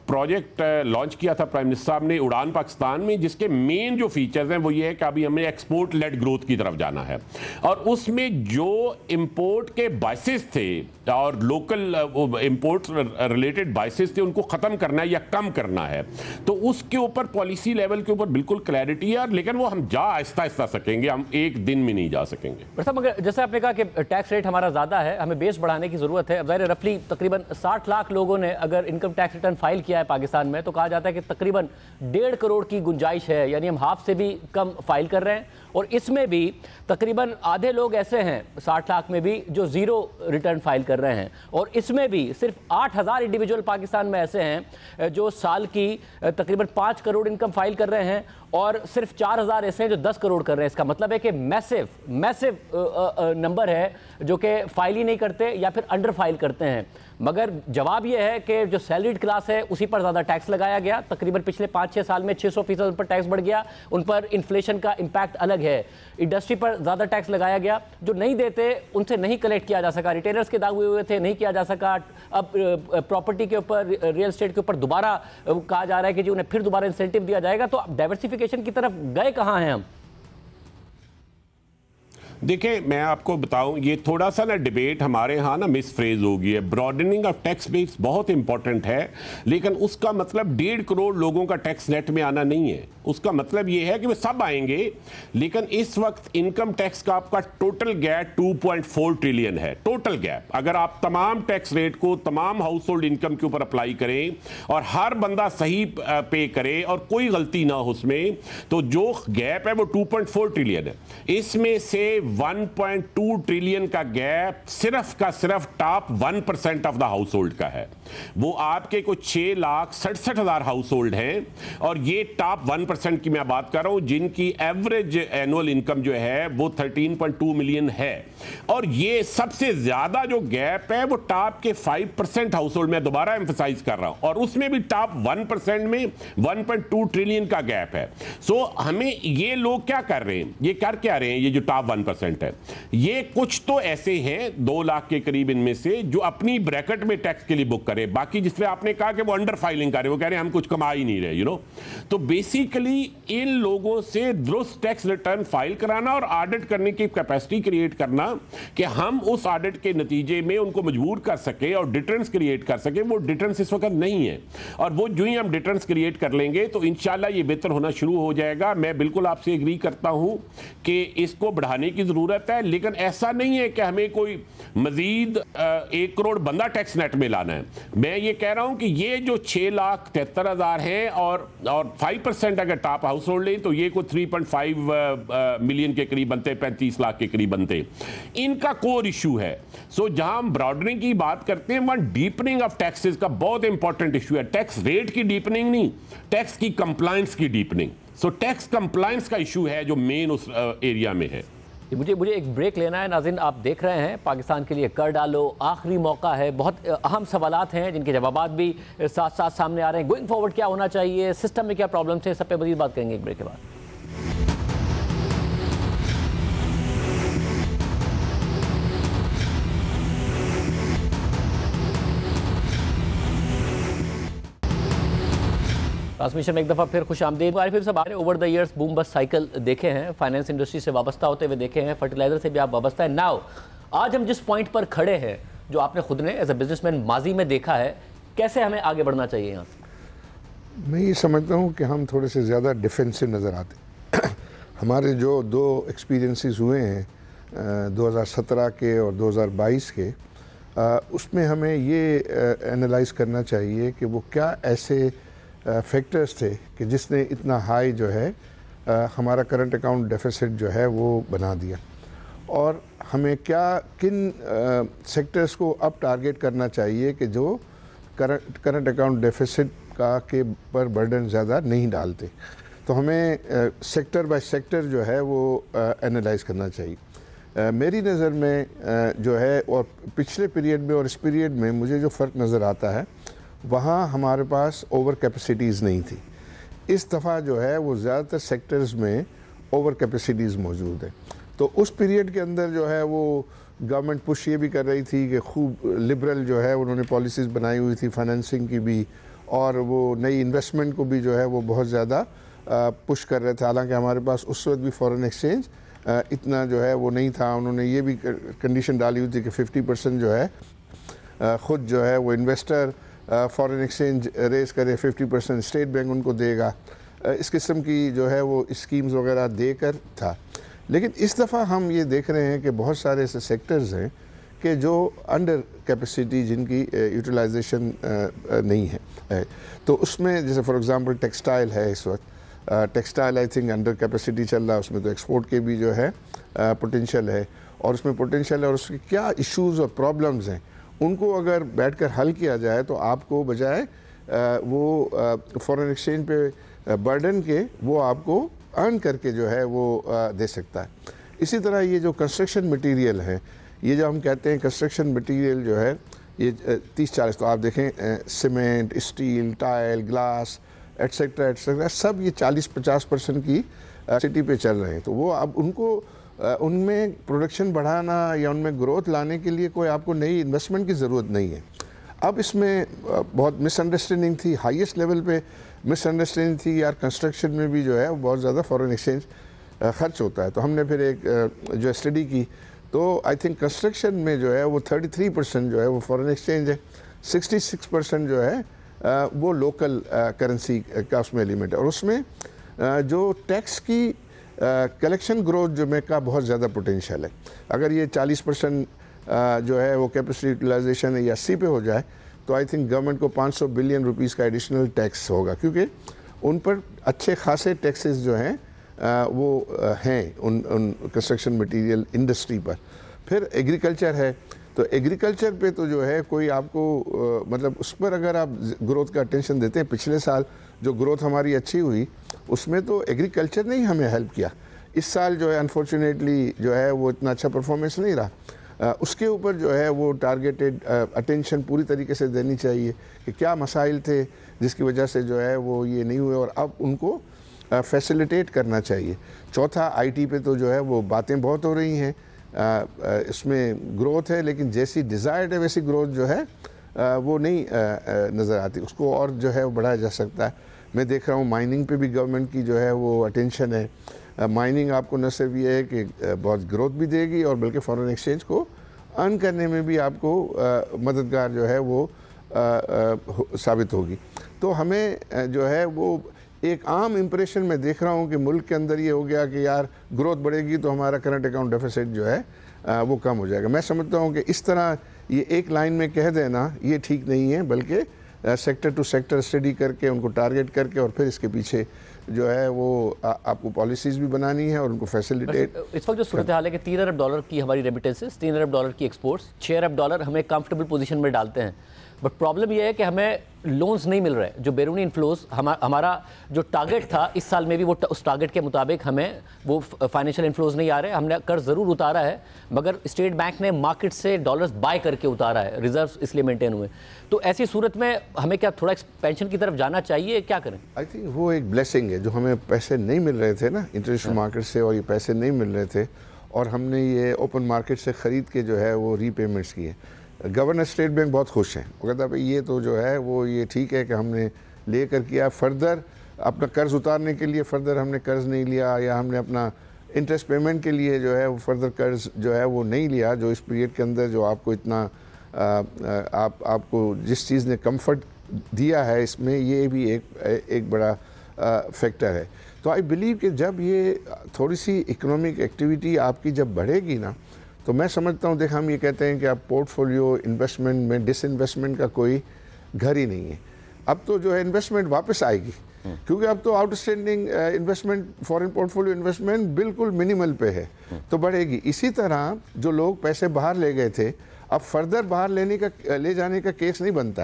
प्रोजेक्ट लॉन्च किया था प्राइम मिनिस्टर साहब ने उड़ान पाकिस्तान में, जिसके मेन जो फीचर्स हैं वो ये है कि अभी हमें एक्सपोर्ट लेड ग्रोथ की तरफ जाना है, और उसमें जो इंपोर्ट के बाइसेस थे और लोकल इंपोर्ट रिलेटेड बाइसेस थे उनको ख़त्म करना है या कम करना है। तो उसके ऊपर पॉलिसी लेवल के ऊपर बिल्कुल क्लैरिटी है, लेकिन वो हम जा आहिस्ता सकेंगे, हम एक दिन में नहीं जा सकेंगे। मगर जैसे आपने कहा कि टैक्स रेट हमारा ज़्यादा है, हमें बेस बढ़ाने की ज़रूरत है। अब ज़ाहिर रफली तकरीबन 60 लाख लोगों ने अगर इनकम टैक्स रिटर्न फाइल किया है पाकिस्तान में, तो कहा जाता है कि तकरीबन 1.5 करोड़ की गुंजाइश है, यानी हम हाफ से भी कम फाइल कर रहे हैं। और इसमें भी तकरीबन आधे लोग ऐसे हैं 60 लाख में भी जो ज़ीरो रिटर्न फाइल कर रहे हैं, और इसमें भी सिर्फ 8,000 इंडिविजुअल पाकिस्तान में ऐसे हैं जो साल की तकरीबन 5 करोड़ इनकम फाइल कर रहे हैं और सिर्फ 4000 ऐसे हैं जो 10 करोड़ कर रहे हैं। इसका मतलब है कि मैसिव नंबर है जो कि फाइल ही नहीं करते या फिर अंडर फाइल करते हैं। मगर जवाब यह है कि जो सैलरीड क्लास है उसी पर ज़्यादा टैक्स लगाया गया। तकरीबन पिछले 5-6 साल में 600% उन पर टैक्स बढ़ गया। उन पर इन्फ्लेशन का इम्पैक्ट अलग है। इंडस्ट्री पर ज़्यादा टैक्स लगाया गया। जो नहीं देते उनसे नहीं कलेक्ट किया जा सका। रिटेलर्स के दावे हुए थे, नहीं किया जा सका। अब प्रॉपर्टी के ऊपर, रियल एस्टेट के ऊपर दोबारा कहा जा रहा है कि जी उन्हें फिर दोबारा इंसेंटिव दिया जाएगा। तो डाइवर्सिफिकेशन की तरफ गए कहाँ हैं हम? देखिए, मैं आपको बताऊं, ये थोड़ा सा ना डिबेट हमारे यहाँ ना मिस फ्रेज हो गई है। ब्रॉडनिंग ऑफ टैक्स बेस बहुत इंपॉर्टेंट है, लेकिन उसका मतलब 1.5 करोड़ लोगों का टैक्स नेट में आना नहीं है। उसका मतलब ये है कि वे सब आएंगे, लेकिन इस वक्त इनकम टैक्स का आपका टोटल गैप 2.4 ट्रिलियन है। टोटल गैप, अगर आप तमाम टैक्स रेट को तमाम हाउस होल्ड इनकम के ऊपर अप्लाई करें और हर बंदा सही पे करे और कोई गलती ना हो उसमें, तो जो गैप है वो 2.4 ट्रिलियन है। इसमें से 1.2 ट्रिलियन का गैप सिर्फ का सिर्फ top 1% of the house hold का है। वो आपके कुछ 6,67,000 हाउस होल्ड हैं, और ये टॉप 1% की मैं बात कर रहा हूं जिनकी एवरेज एनुअल इनकम जो है वो 13.2 मिलियन है। और ये सबसे ज्यादा जो गैप है वो टॉप के 5% हाउस होल्ड में, दोबारा एम्फसाइज कर रहा हूं, और उसमें भी टॉप 1% में 1.2 ट्रिलियन का गैप है। सो हमें ये लोग क्या कर रहे हैं, ये कर क्या रहे हैं, ये जो टॉप 1% है, ये कुछ तो ऐसे हैं 2 लाख के करीब इनमें से जो अपनी ब्रैकेट में टैक्स के लिए बुक करे। बाकी जिसमें आपने कहा कि वो अंडर फाइलिंग कर रहे, वो कह रहे हैं हम कुछ कमा ही नहीं रहे, यू नो। तो बेसिकली इन लोगों से दुरुस्त टैक्स रिटर्न फाइल कराना और ऑडिट करने की कैपेसिटी क्रिएट करना कि हम उस ऑडिट के नतीजे में उनको मजबूर कर सके और डिटरेंस क्रिएट कर सके, वो डिटरेंस इस वक्त नहीं है। और वो जो ही हम डिटरेंस क्रिएट कर लेंगे तो इंशाल्लाह ये बेहतर होना शुरू हो जाएगा। मैं बिल्कुल आपसे एग्री करता हूं कि इसको बढ़ाने की जरूरत है, लेकिन ऐसा नहीं है कि हमें कोई मजीद 1 करोड़ बंदा टैक्स नेट में लाना है। मैं ये कह रहा हूं कि ये जो 6,73,000 हैं और 5% अगर टॉप हाउस होल्ड लें तो ये कोई 3.5 मिलियन के करीब बनते, 35 लाख के करीब बनते। इनका कोर इशू है। सो जहां हम ब्रॉडनिंग की बात करते हैं वहां डीपनिंग ऑफ टैक्सेस का बहुत इंपॉर्टेंट इशू है। टैक्स रेट की डीपनिंग नहीं, टैक्स की कंप्लायंस की डीपनिंग। सो टैक्स कंप्लायंस का इशू है जो मेन उस एरिया में है। मुझे एक ब्रेक लेना है। नाज़रीन, आप देख रहे हैं पाकिस्तान के लिए कर डालो, आखिरी मौका है। बहुत अहम सवालात हैं जिनके जवाबात भी साथ साथ सामने आ रहे हैं। गोइंग फॉरवर्ड क्या होना चाहिए, सिस्टम में क्या प्रॉब्लम्स हैं, सब पे मज़ीद बात करेंगे एक ब्रेक के बाद। ट्रांसमिशन में एक दफ़ा फिर खुश आमदीद। आरिफ साहब, आपने over the years boom bust cycle देखे हैं, फाइनेंस इंडस्ट्री से वाबस्ता होते हुए देखे हैं, फर्टिलाइजर से भी आप वाबस्ता है। नाउ आज हम जिस पॉइंट पर खड़े हैं, जो आपने खुद ने एज ए बिजनेसमैन माजी में देखा है, कैसे हमें आगे बढ़ना चाहिए यहाँ से? मैं ये समझता हूँ कि हम थोड़े से ज़्यादा डिफेंसिव नज़र आते हमारे जो 2 एक्सपीरियंसेस हुए हैं 2017 के और 2022 के, उसमें हमें ये एनालाइज करना चाहिए कि वो क्या ऐसे फैक्टर्स थे कि जिसने इतना हाई जो है हमारा करंट अकाउंट डेफिसिट जो है वो बना दिया, और हमें क्या किन सेक्टर्स को अब टारगेट करना चाहिए कि जो करंट अकाउंट डेफिसिट का के पर बर्डन ज़्यादा नहीं डालते। तो हमें सेक्टर बाय सेक्टर जो है वो एनालाइज करना चाहिए। मेरी नज़र में जो है, और पिछले पीरियड में और इस पीरियड में मुझे जो फ़र्क नज़र आता है, वहाँ हमारे पास ओवर कैपेसिटीज़ नहीं थी। इस दफ़ा जो है वो ज़्यादातर सेक्टर्स में ओवर कैपेसिटीज़ मौजूद है। तो उस पीरियड के अंदर जो है वो गवर्नमेंट पुश ये भी कर रही थी कि खूब लिबरल जो है उन्होंने पॉलिसीज़ बनाई हुई थी फाइनेंसिंग की भी, और वो नई इन्वेस्टमेंट को भी जो है वो बहुत ज़्यादा पुश कर रहे थे। हालांकि हमारे पास उस वक्त भी फॉरेन एक्सचेंज इतना जो है वो नहीं था। उन्होंने ये भी कंडीशन डाली हुई थी कि 50% जो है ख़ुद जो है वो इन्वेस्टर फॉरेन एक्सचेंज रेज़ करे, 50% स्टेट बैंक उनको देगा। इस किस्म की जो है वो स्कीम्स वगैरह देकर था। लेकिन इस दफ़ा हम ये देख रहे हैं कि बहुत सारे ऐसे सेक्टर्स हैं कि जो अंडर कैपेसिटी, जिनकी यूटिलाइजेशन नहीं है। तो उसमें जैसे फॉर एग्ज़ाम्पल टेक्सटाइल है, इस वक्त textile I think under capacity चल रहा है। उसमें तो एक्सपोर्ट के भी जो है पोटेंशियल है, और उसमें पोटेंशियल है, और उसके क्या इश्यूज़ और प्रॉब्लम्स हैं उनको अगर बैठकर हल किया जाए तो आपको बजाय वो फॉरेन एक्सचेंज पे बर्डन के वो आपको अर्न करके जो है वो दे सकता है। इसी तरह ये जो कंस्ट्रक्शन मटेरियल है, ये जो हम कहते हैं कंस्ट्रक्शन मटेरियल जो है ये 30-40, तो आप देखें cement, steel, tile, glass etcetera etcetera, सब ये 40-50% की सिटी पे चल रहे हैं। तो वो अब उनको उनमें प्रोडक्शन बढ़ाना या उनमें ग्रोथ लाने के लिए कोई आपको नई इन्वेस्टमेंट की ज़रूरत नहीं है। अब इसमें बहुत मिसअंडरस्टैंडिंग थी, हाईएस्ट लेवल पे मिसअंडरस्टैंडिंग थी यार कंस्ट्रक्शन में भी जो है बहुत ज़्यादा फॉरेन एक्सचेंज खर्च होता है। तो हमने फिर एक जो स्टडी की, तो आई थिंक कंस्ट्रक्शन में जो है वो 33% जो है वो फॉरेन एक्सचेंज है, 66% जो है वो लोकल करेंसी का उसमें एलिमेंट है। और उसमें जो टैक्स की कलेक्शन ग्रोथ जो में का बहुत ज़्यादा पोटेंशियल है। अगर ये 40% जो है वो कैपेसिटी यूटिलाइजेशन है या 80 पे हो जाए तो आई थिंक गवर्नमेंट को 500 बिलियन रुपीस का एडिशनल टैक्स होगा, क्योंकि उन पर अच्छे खासे टैक्सेस जो हैं वो हैं उन कंस्ट्रक्शन मटेरियल इंडस्ट्री पर। फिर एग्रीकल्चर है, तो एग्रीकल्चर पे तो जो है कोई आपको मतलब उस पर अगर आप ग्रोथ का अटेंशन देते हैं, पिछले साल जो ग्रोथ हमारी अच्छी हुई उसमें तो एग्रीकल्चर ने ही हमें हेल्प किया। इस साल जो है अनफॉर्चुनेटली जो है वो इतना अच्छा परफॉर्मेंस नहीं रहा। उसके ऊपर जो है वो टारगेटेड अटेंशन पूरी तरीके से देनी चाहिए कि क्या मसाइल थे जिसकी वजह से जो है वो ये नहीं हुए और अब उनको फैसिलिटेट करना चाहिए। चौथा, आईटी पे तो जो है वो बातें बहुत हो रही हैं, इसमें ग्रोथ है लेकिन जैसी डिज़ायर्ड है वैसी ग्रोथ जो है वो नहीं नज़र आती, उसको और जो है वो बढ़ाया जा सकता है। मैं देख रहा हूँ माइनिंग पे भी गवर्नमेंट की जो है वो अटेंशन है। माइनिंग आपको न सिर्फ ये है कि बहुत ग्रोथ भी देगी और बल्कि फॉरेन एक्सचेंज को अर्न करने में भी आपको मददगार जो है वो साबित होगी। तो हमें जो है वो एक आम इम्प्रेशन में देख रहा हूँ कि मुल्क के अंदर ये हो गया कि यार ग्रोथ बढ़ेगी तो हमारा करंट अकाउंट डेफिसिट जो है वो कम हो जाएगा। मैं समझता हूँ कि इस तरह ये एक लाइन में कह देना ये ठीक नहीं है, बल्कि सेक्टर टू सेक्टर स्टडी करके उनको टारगेट करके और फिर इसके पीछे जो है वो आपको पॉलिसीज़ भी बनानी है और उनको फैसिलिटेट। इस वक्त जो सूरत हाल है कि $3 अरब की हमारी रेमिटेंसेस, $3 अरब की एक्सपोर्ट्स, $6 अरब हमें कंफर्टेबल पोजीशन में डालते हैं। बट प्रॉब्लम यह है कि हमें लोन्स नहीं मिल रहे। जो बैरूनी इन्फ्लोज हमारा जो टारगेट था इस साल में भी वो उस टारगेट के मुताबिक हमें वो फाइनेंशियल इन्फ्लोज नहीं आ रहे। हमने कर्ज ज़रूर उतारा है मगर स्टेट बैंक ने मार्केट से डॉलर्स बाय करके उतारा है, रिजर्व्स इसलिए मेंटेन हुए। तो ऐसी सूरत में हमें क्या थोड़ा एक्सपेंशन की तरफ जाना चाहिए, क्या करें? आई थिंक वो एक ब्लेसिंग है, जो हमें पैसे नहीं मिल रहे थे ना इंटरनेशनल मार्केट से, और ये पैसे नहीं मिल रहे थे और हमने ये ओपन मार्केट से ख़रीद के जो है वो रीपेमेंट्स किए। गवर्नर स्टेट बैंक बहुत खुश हैं, वो कहता है भाई ये तो जो है वो ये ठीक है कि हमने ले कर किया, फर्दर अपना कर्ज उतारने के लिए फर्दर हमने कर्ज नहीं लिया, या हमने अपना इंटरेस्ट पेमेंट के लिए जो है वो फर्दर कर्ज जो है वो नहीं लिया, जो इस पीरियड के अंदर जो आपको इतना आपको जिस चीज़ ने कंफर्ट दिया है इसमें ये भी एक बड़ा फैक्टर है। तो आई बिलीव कि जब ये थोड़ी सी इकोनॉमिक एक्टिविटी आपकी जब बढ़ेगी ना, तो मैं समझता हूँ, देख हम ये कहते हैं कि आप पोर्टफोलियो इन्वेस्टमेंट में डिसइन्वेस्टमेंट का कोई घर ही नहीं है। अब तो जो है इन्वेस्टमेंट वापस आएगी, क्योंकि अब तो outstanding investment foreign portfolio investment बिल्कुल मिनिमल पे है, तो बढ़ेगी। इसी तरह जो लोग पैसे बाहर ले गए थे अब फर्दर बाहर ले जाने का केस नहीं बनता,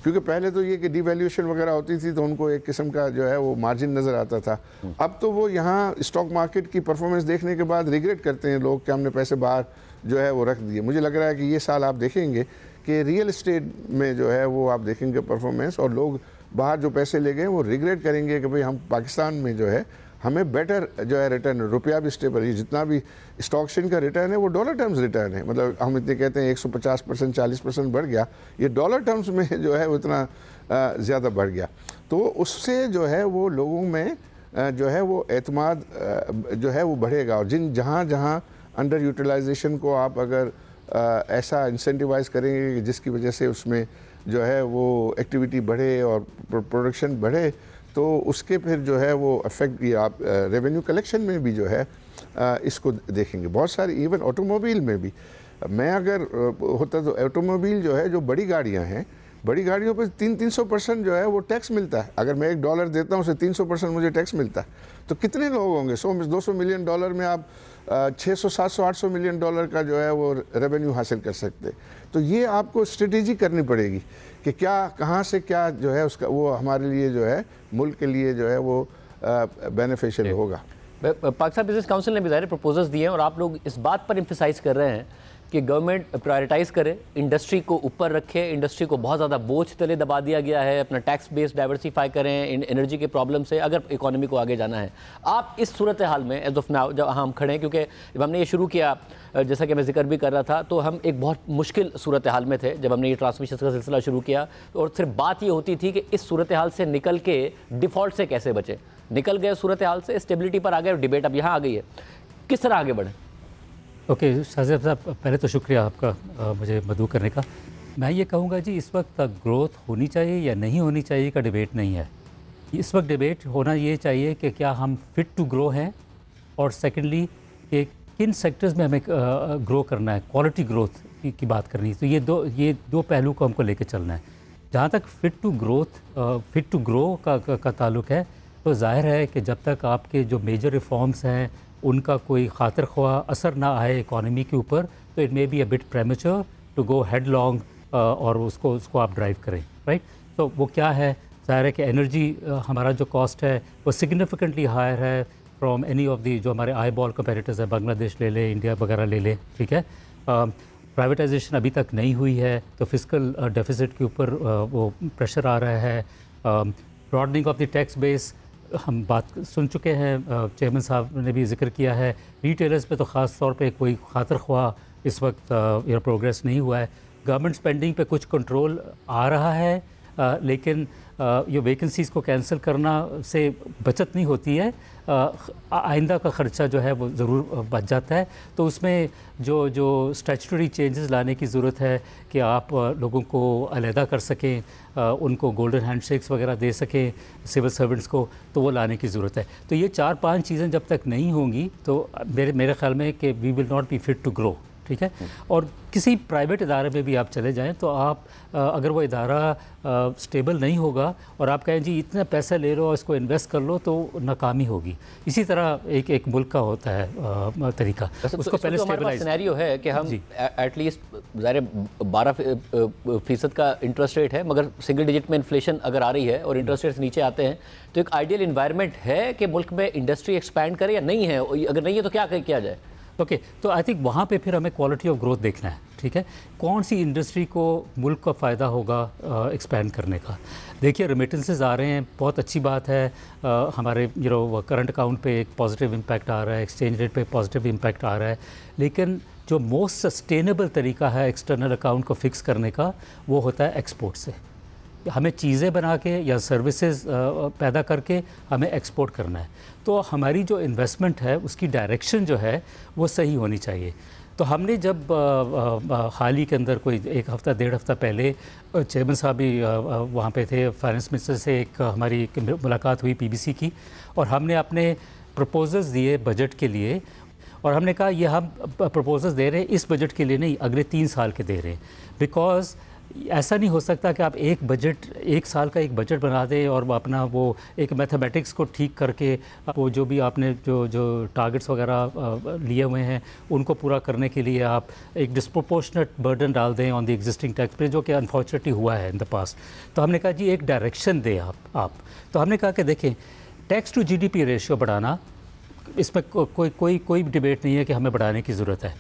क्योंकि पहले तो ये कि डिवैल्यूएशन वगैरह होती थी तो उनको एक किस्म का जो है वो मार्जिन नज़र आता था। अब तो वो यहाँ स्टॉक मार्केट की परफॉर्मेंस देखने के बाद रिग्रेट करते हैं लोग कि हमने पैसे बाहर जो है वो रख दिए। मुझे लग रहा है कि ये साल आप देखेंगे कि रियल एस्टेट में जो है वो आप देखेंगे परफॉर्मेंस, और लोग बाहर जो पैसे ले गए वो रिग्रेट करेंगे कि भाई हम पाकिस्तान में जो है हमें बेटर जो है रिटर्न, रुपया भी स्टेबल है, जितना भी स्टॉक एक्सचेंज का रिटर्न है वो डॉलर टर्म्स रिटर्न है। मतलब हम इतने कहते हैं 150% 40% बढ़ गया, ये डॉलर टर्म्स में जो है वो इतना ज़्यादा बढ़ गया। तो उससे जो है वो लोगों में जो है वो एतमाद जो है वो बढ़ेगा, और जहाँ अंडर यूटिलाइजेशन को आप अगर ऐसा इंसेंटिवाइज करेंगे कि जिसकी वजह से उसमें जो है वो एक्टिविटी बढ़े और प्रोडक्शन बढ़े, तो उसके फिर जो है वो अफेक्ट भी आप रेवेन्यू कलेक्शन में भी जो है इसको देखेंगे। बहुत सारी इवन ऑटोमोबाइल में भी मैं अगर होता तो ऑटोमोबाइल जो है जो बड़ी गाड़ियां हैं बड़ी गाड़ियों पे 300% जो है वो टैक्स मिलता है। अगर मैं $1 देता हूँ उसे 300% मुझे टैक्स मिलता है। तो कितने लोग होंगे? 100-200 मिलियन डॉलर में आप 600, 700, 800 मिलियन डॉलर का जो है वो रेवेन्यू हासिल कर सकते। तो ये आपको स्ट्रेटेजी करनी पड़ेगी कि क्या, कहाँ से क्या जो है उसका वो हमारे लिए जो है मुल्क के लिए जो है वो बेनिफिशियल होगा। पाकिस्तान बिजनेस काउंसिल ने भी ज़ाहिर प्रपोजल्स दिए हैं और आप लोग इस बात पर एम्फसाइज़ कर रहे हैं कि गवर्नमेंट प्रायोरिटाइज़ करे, इंडस्ट्री को ऊपर रखे। इंडस्ट्री को बहुत ज़्यादा बोझ तले दबा दिया गया है, अपना टैक्स बेस डाइवर्सिफाई करें एनर्जी के प्रॉब्लम से अगर इकोनॉमी को आगे जाना है। आप इस सूरत हाल में एज ऑफ नाउ जब हम खड़े हैं, क्योंकि जब हमने ये शुरू किया, जैसा कि मैं जिक्र भी कर रहा था, तो हम एक बहुत मुश्किल सूरत हाल में थे जब हमने ये ट्रांसमिशन का सिलसिला शुरू किया, और सिर्फ बात ये होती थी कि इस सूरत हाल से निकल के डिफ़ॉल्ट से कैसे बचे। निकल गए सूरत हाल से, स्टेबिलिटी पर आ गए, डिबेट अब यहाँ आ गई है, किस तरह आगे बढ़े। ओके शाहज़ेब साहब, पहले तो शुक्रिया आपका मुझे मदऊ करने का। मैं ये कहूँगा जी, इस वक्त ग्रोथ होनी चाहिए या नहीं होनी चाहिए का डिबेट नहीं है। इस वक्त डिबेट होना ये चाहिए कि क्या हम फिट टू ग्रो हैं, और सेकेंडली कि किन सेक्टर्स में हमें ग्रो करना है, क्वालिटी ग्रोथ की बात करनी है। तो ये दो पहलू को हमको लेके चलना है। जहाँ तक फिट टू ग्रो का ताल्लुक़ है, तो जाहिर है कि जब तक आपके जो मेजर रिफॉर्म्स हैं उनका कोई खातिर ख्वाह असर ना आए इकॉनमी के ऊपर, तो it may be a bit premature to go headlong और उसको आप ड्राइव करें, राइट। तो वो क्या है, ज़ाहिर है कि एनर्जी हमारा जो कॉस्ट है वो सिग्निफिकेंटली हायर है फ्रॉम एनी ऑफ दी जो हमारे आई बॉल कंपेटिटर्स है, बांग्लादेश ले ले, इंडिया वगैरह ले ले, ठीक है। प्राइवेटाइजेशन अभी तक नहीं हुई है, तो फिस्कल डेफिसिट के ऊपर वो प्रेशर आ रहा है। Broadening of the tax base हम बात सुन चुके हैं, चेयरमैन साहब ने भी जिक्र किया है। रिटेलर्स पे तो ख़ास तौर पे कोई खातिर ख्वाह इस वक्त प्रोग्रेस नहीं हुआ है। गवर्नमेंट स्पेंडिंग पे कुछ कंट्रोल आ रहा है, लेकिन ये वैकेंसीज़ को कैंसिल करना से बचत नहीं होती है, आइंदा का ख़र्चा जो है वो ज़रूर बच जाता है। तो उसमें जो स्टैट्यूटरी चेंजेस लाने की ज़रूरत है कि आप लोगों को अलहदा कर सकें, उनको गोल्डन हैंडशेक्स वगैरह दे सकें सिविल सर्वेंट्स को, तो वो लाने की ज़रूरत है। तो ये 4-5 चीज़ें जब तक नहीं होंगी तो मेरे ख़्याल में कि we will not be fit to grow, ठीक है। और किसी प्राइवेट इदारे में भी आप चले जाएं तो आप अगर वो इदारा स्टेबल नहीं होगा और आप कहें जी इतना पैसा ले लो और इसको इन्वेस्ट कर लो, तो नाकामी होगी। इसी तरह एक मुल्क का होता है तरीका, उसको पहले स्टेबलाइज। सिनेरियो है कि हम एटलीस्ट ज़ाहिर 12% का इंटरेस्ट रेट है, मगर सिंगल डिजिट में इन्फ्लेशन अगर आ रही है और इंटरेस्ट रेट्स नीचे आते हैं, तो एक आइडियल इन्वायरमेंट है कि मुल्क में इंडस्ट्री एक्सपैंड करे या नहीं है? अगर नहीं है तो क्या किया जाए? ओके, तो आई थिंक वहाँ पे फिर हमें क्वालिटी ऑफ ग्रोथ देखना है, ठीक है। कौन सी इंडस्ट्री को मुल्क का फ़ायदा होगा एक्सपैंड करने का। देखिए रेमिटेंसेस आ रहे हैं, बहुत अच्छी बात है। हमारे करंट अकाउंट पे एक पॉजिटिव इम्पैक्ट आ रहा है, एक्सचेंज रेट पे पॉजिटिव इम्पैक्ट आ रहा है, लेकिन जो मोस्ट सस्टेनेबल तरीका है एक्सटर्नल अकाउंट को फिक्स करने का, वो होता है एक्सपोर्ट से। हमें चीज़ें बना के या सर्विसेज पैदा करके हमें एक्सपोर्ट करना है। तो हमारी जो इन्वेस्टमेंट है उसकी डायरेक्शन जो है वो सही होनी चाहिए। तो हमने जब हाल ही के अंदर कोई 1 हफ़्ता 1.5 हफ़्ता पहले चेयरमैन साहब भी वहाँ पे थे, फाइनेंस मिनिस्टर से हमारी मुलाकात हुई PBC की, और हमने अपने प्रपोजल्स दिए बजट के लिए, और हमने कहा ये हम प्रपोजल्स दे रहे हैं इस बजट के लिए नहीं, अगले 3 साल के दे रहे हैं। बिकॉज़ ऐसा नहीं हो सकता कि आप एक साल का एक बजट बना दें और अपना वो एक मैथमेटिक्स को ठीक करके वो जो भी आपने जो टारगेट्स वगैरह लिए हुए हैं उनको पूरा करने के लिए आप एक डिस्प्रोपोर्शनेट बर्डन डाल दें ऑन द एग्जिस्टिंग टैक्स पे, जो कि अनफॉर्चुनेटली हुआ है इन द पास्ट। तो हमने कहा जी एक डायरेक्शन दें आप। तो हमने कहा कि देखें, टैक्स टू GDP रेशियो बढ़ाना, इसमें कोई डिबेट नहीं है कि हमें बढ़ाने की ज़रूरत है,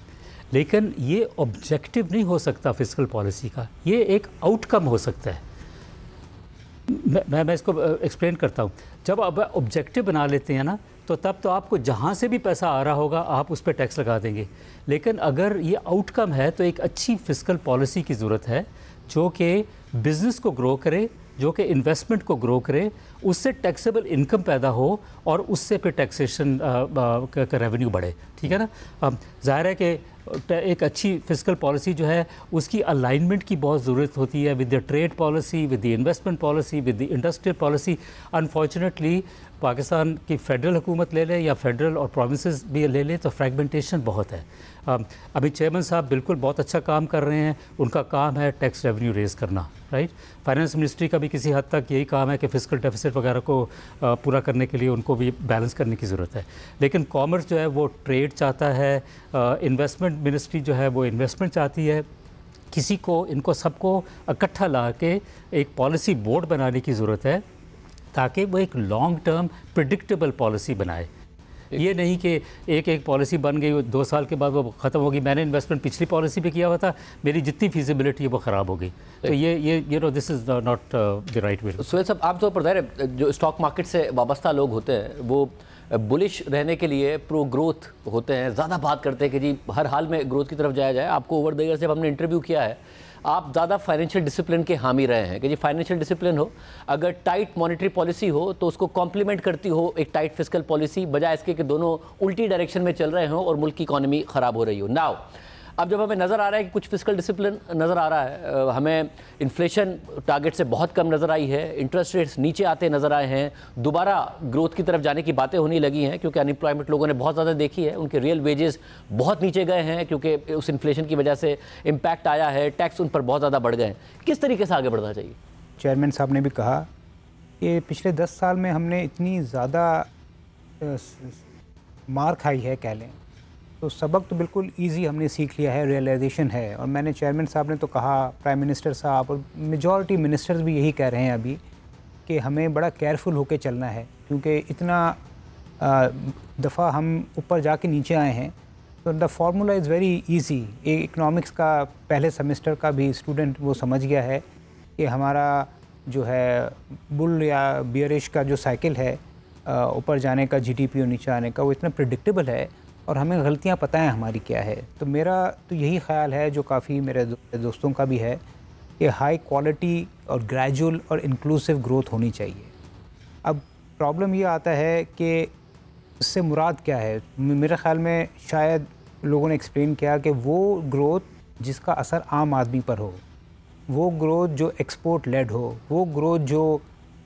लेकिन ये ऑब्जेक्टिव नहीं हो सकता फिस्कल पॉलिसी का, ये एक आउटकम हो सकता है। मैं इसको एक्सप्लेन करता हूँ। जब आप ऑब्जेक्टिव बना लेते हैं ना, तो तब तो आपको जहाँ से भी पैसा आ रहा होगा आप उस पर टैक्स लगा देंगे। लेकिन अगर ये आउटकम है तो एक अच्छी फिस्कल पॉलिसी की ज़रूरत है जो कि बिज़नेस को ग्रो करे, जो कि इन्वेस्टमेंट को ग्रो करे, उससे टैक्सेबल इनकम पैदा हो और उससे फिर टैक्सेशन का रेवेन्यू बढ़े, ठीक है ना। जाहिर है कि एक अच्छी फिस्कल पॉलिसी जो है उसकी अलाइनमेंट की बहुत ज़रूरत होती है with the trade policy, with the investment policy, with the industrial policy. Unfortunately Pakistan की फेडरल हुकूमत ले लें या फेडरल और प्रोविंसेस भी ले लें तो फ्रैगमेंटेशन बहुत है। अभी चेयरमैन साहब बिल्कुल बहुत अच्छा काम कर रहे हैं, उनका काम है टैक्स रेवेन्यू रेज करना, राइट। फाइनेंस मिनिस्ट्री का भी किसी हद तक यही काम है कि फिस्कल डेफिसिट वगैरह को पूरा करने के लिए उनको भी बैलेंस करने की ज़रूरत है। लेकिन कॉमर्स जो है वो ट्रेड चाहता है, इन्वेस्टमेंट मिनिस्ट्री जो है वो इन्वेस्टमेंट चाहती है। किसी को इनको सबको इकट्ठा ला के एक पॉलिसी बोर्ड बनाने की ज़रूरत है ताकि वो एक लॉन्ग टर्म प्रिडिक्टेबल पॉलिसी बनाए। ये नहीं कि एक पॉलिसी बन गई 2 साल के बाद वो ख़त्म होगी। मैंने इन्वेस्टमेंट पिछली पॉलिसी पे किया हुआ था, मेरी जितनी फीजिबिलिटी है वो ख़राब हो गई। तो ये no this is not the right way. Suhail साहब, आमतौर पर ज़ाहिर जो स्टॉक मार्केट से वाबस्ता लोग होते हैं वो बुलिश रहने के लिए प्रो ग्रोथ होते हैं, ज़्यादा बात करते हैं कि जी हर हाल में ग्रोथ की तरफ जाया जाए। आपको ओवर द ईयर जब हमने इंटरव्यू किया है आप ज़्यादा फाइनेंशियल डिसिप्लिन के हामी रहे हैं कि जी फाइनेंशियल डिसिप्लिन हो, अगर टाइट मॉनेटरी पॉलिसी हो तो उसको कॉम्प्लीमेंट करती हो एक टाइट फिस्कल पॉलिसी, बजाय इसके कि दोनों उल्टी डायरेक्शन में चल रहे हों और मुल्क की इकॉनमी ख़राब हो रही हो। नाउ अब जब हमें नज़र आ रहा है कि कुछ फिस्कल डिसिप्लिन नज़र आ रहा है, हमें इन्फ्लेशन टारगेट से बहुत कम नज़र आई है, इंटरेस्ट रेट्स नीचे आते नज़र आए हैं, दोबारा ग्रोथ की तरफ जाने की बातें होने लगी हैं क्योंकि अनएम्प्लॉयमेंट लोगों ने बहुत ज़्यादा देखी है, उनके रियल वेजेस बहुत नीचे गए हैं क्योंकि उस इन्फ्लेशन की वजह से इम्पैक्ट आया है, टैक्स उन पर बहुत ज़्यादा बढ़ गए हैं। किस तरीके से आगे बढ़ना चाहिए? चेयरमैन साहब ने भी कहा कि पिछले 10 साल में हमने इतनी ज़्यादा मार खाई है कह लें, तो सबक तो बिल्कुल इजी हमने सीख लिया है, रियलाइजेशन है। और मैंने चेयरमैन साहब ने तो कहा, प्राइम मिनिस्टर साहब और मेजॉरिटी मिनिस्टर्स भी यही कह रहे हैं अभी कि हमें बड़ा केयरफुल होकर चलना है क्योंकि इतना दफ़ा हम ऊपर जाके नीचे आए हैं। तो the formula is very easy. Economics का पहले सेमेस्टर का भी स्टूडेंट वो समझ गया है कि हमारा जो है बुल या बियरिश का जो साइकिल है ऊपर जाने का, जीडीपी और नीचे आने का, वो इतना प्रिडिक्टेबल है और हमें गलतियां पता है हमारी क्या है। तो मेरा तो यही ख्याल है जो काफ़ी मेरे दोस्तों का भी है कि हाई क्वालिटी और ग्रेजुअल और इंक्लूसिव ग्रोथ होनी चाहिए। अब प्रॉब्लम ये आता है कि इससे मुराद क्या है। मेरे ख्याल में शायद लोगों ने एक्सप्लेन किया कि वो ग्रोथ जिसका असर आम आदमी पर हो, वो ग्रोथ जो एक्सपोर्ट लेड हो, वो ग्रोथ जो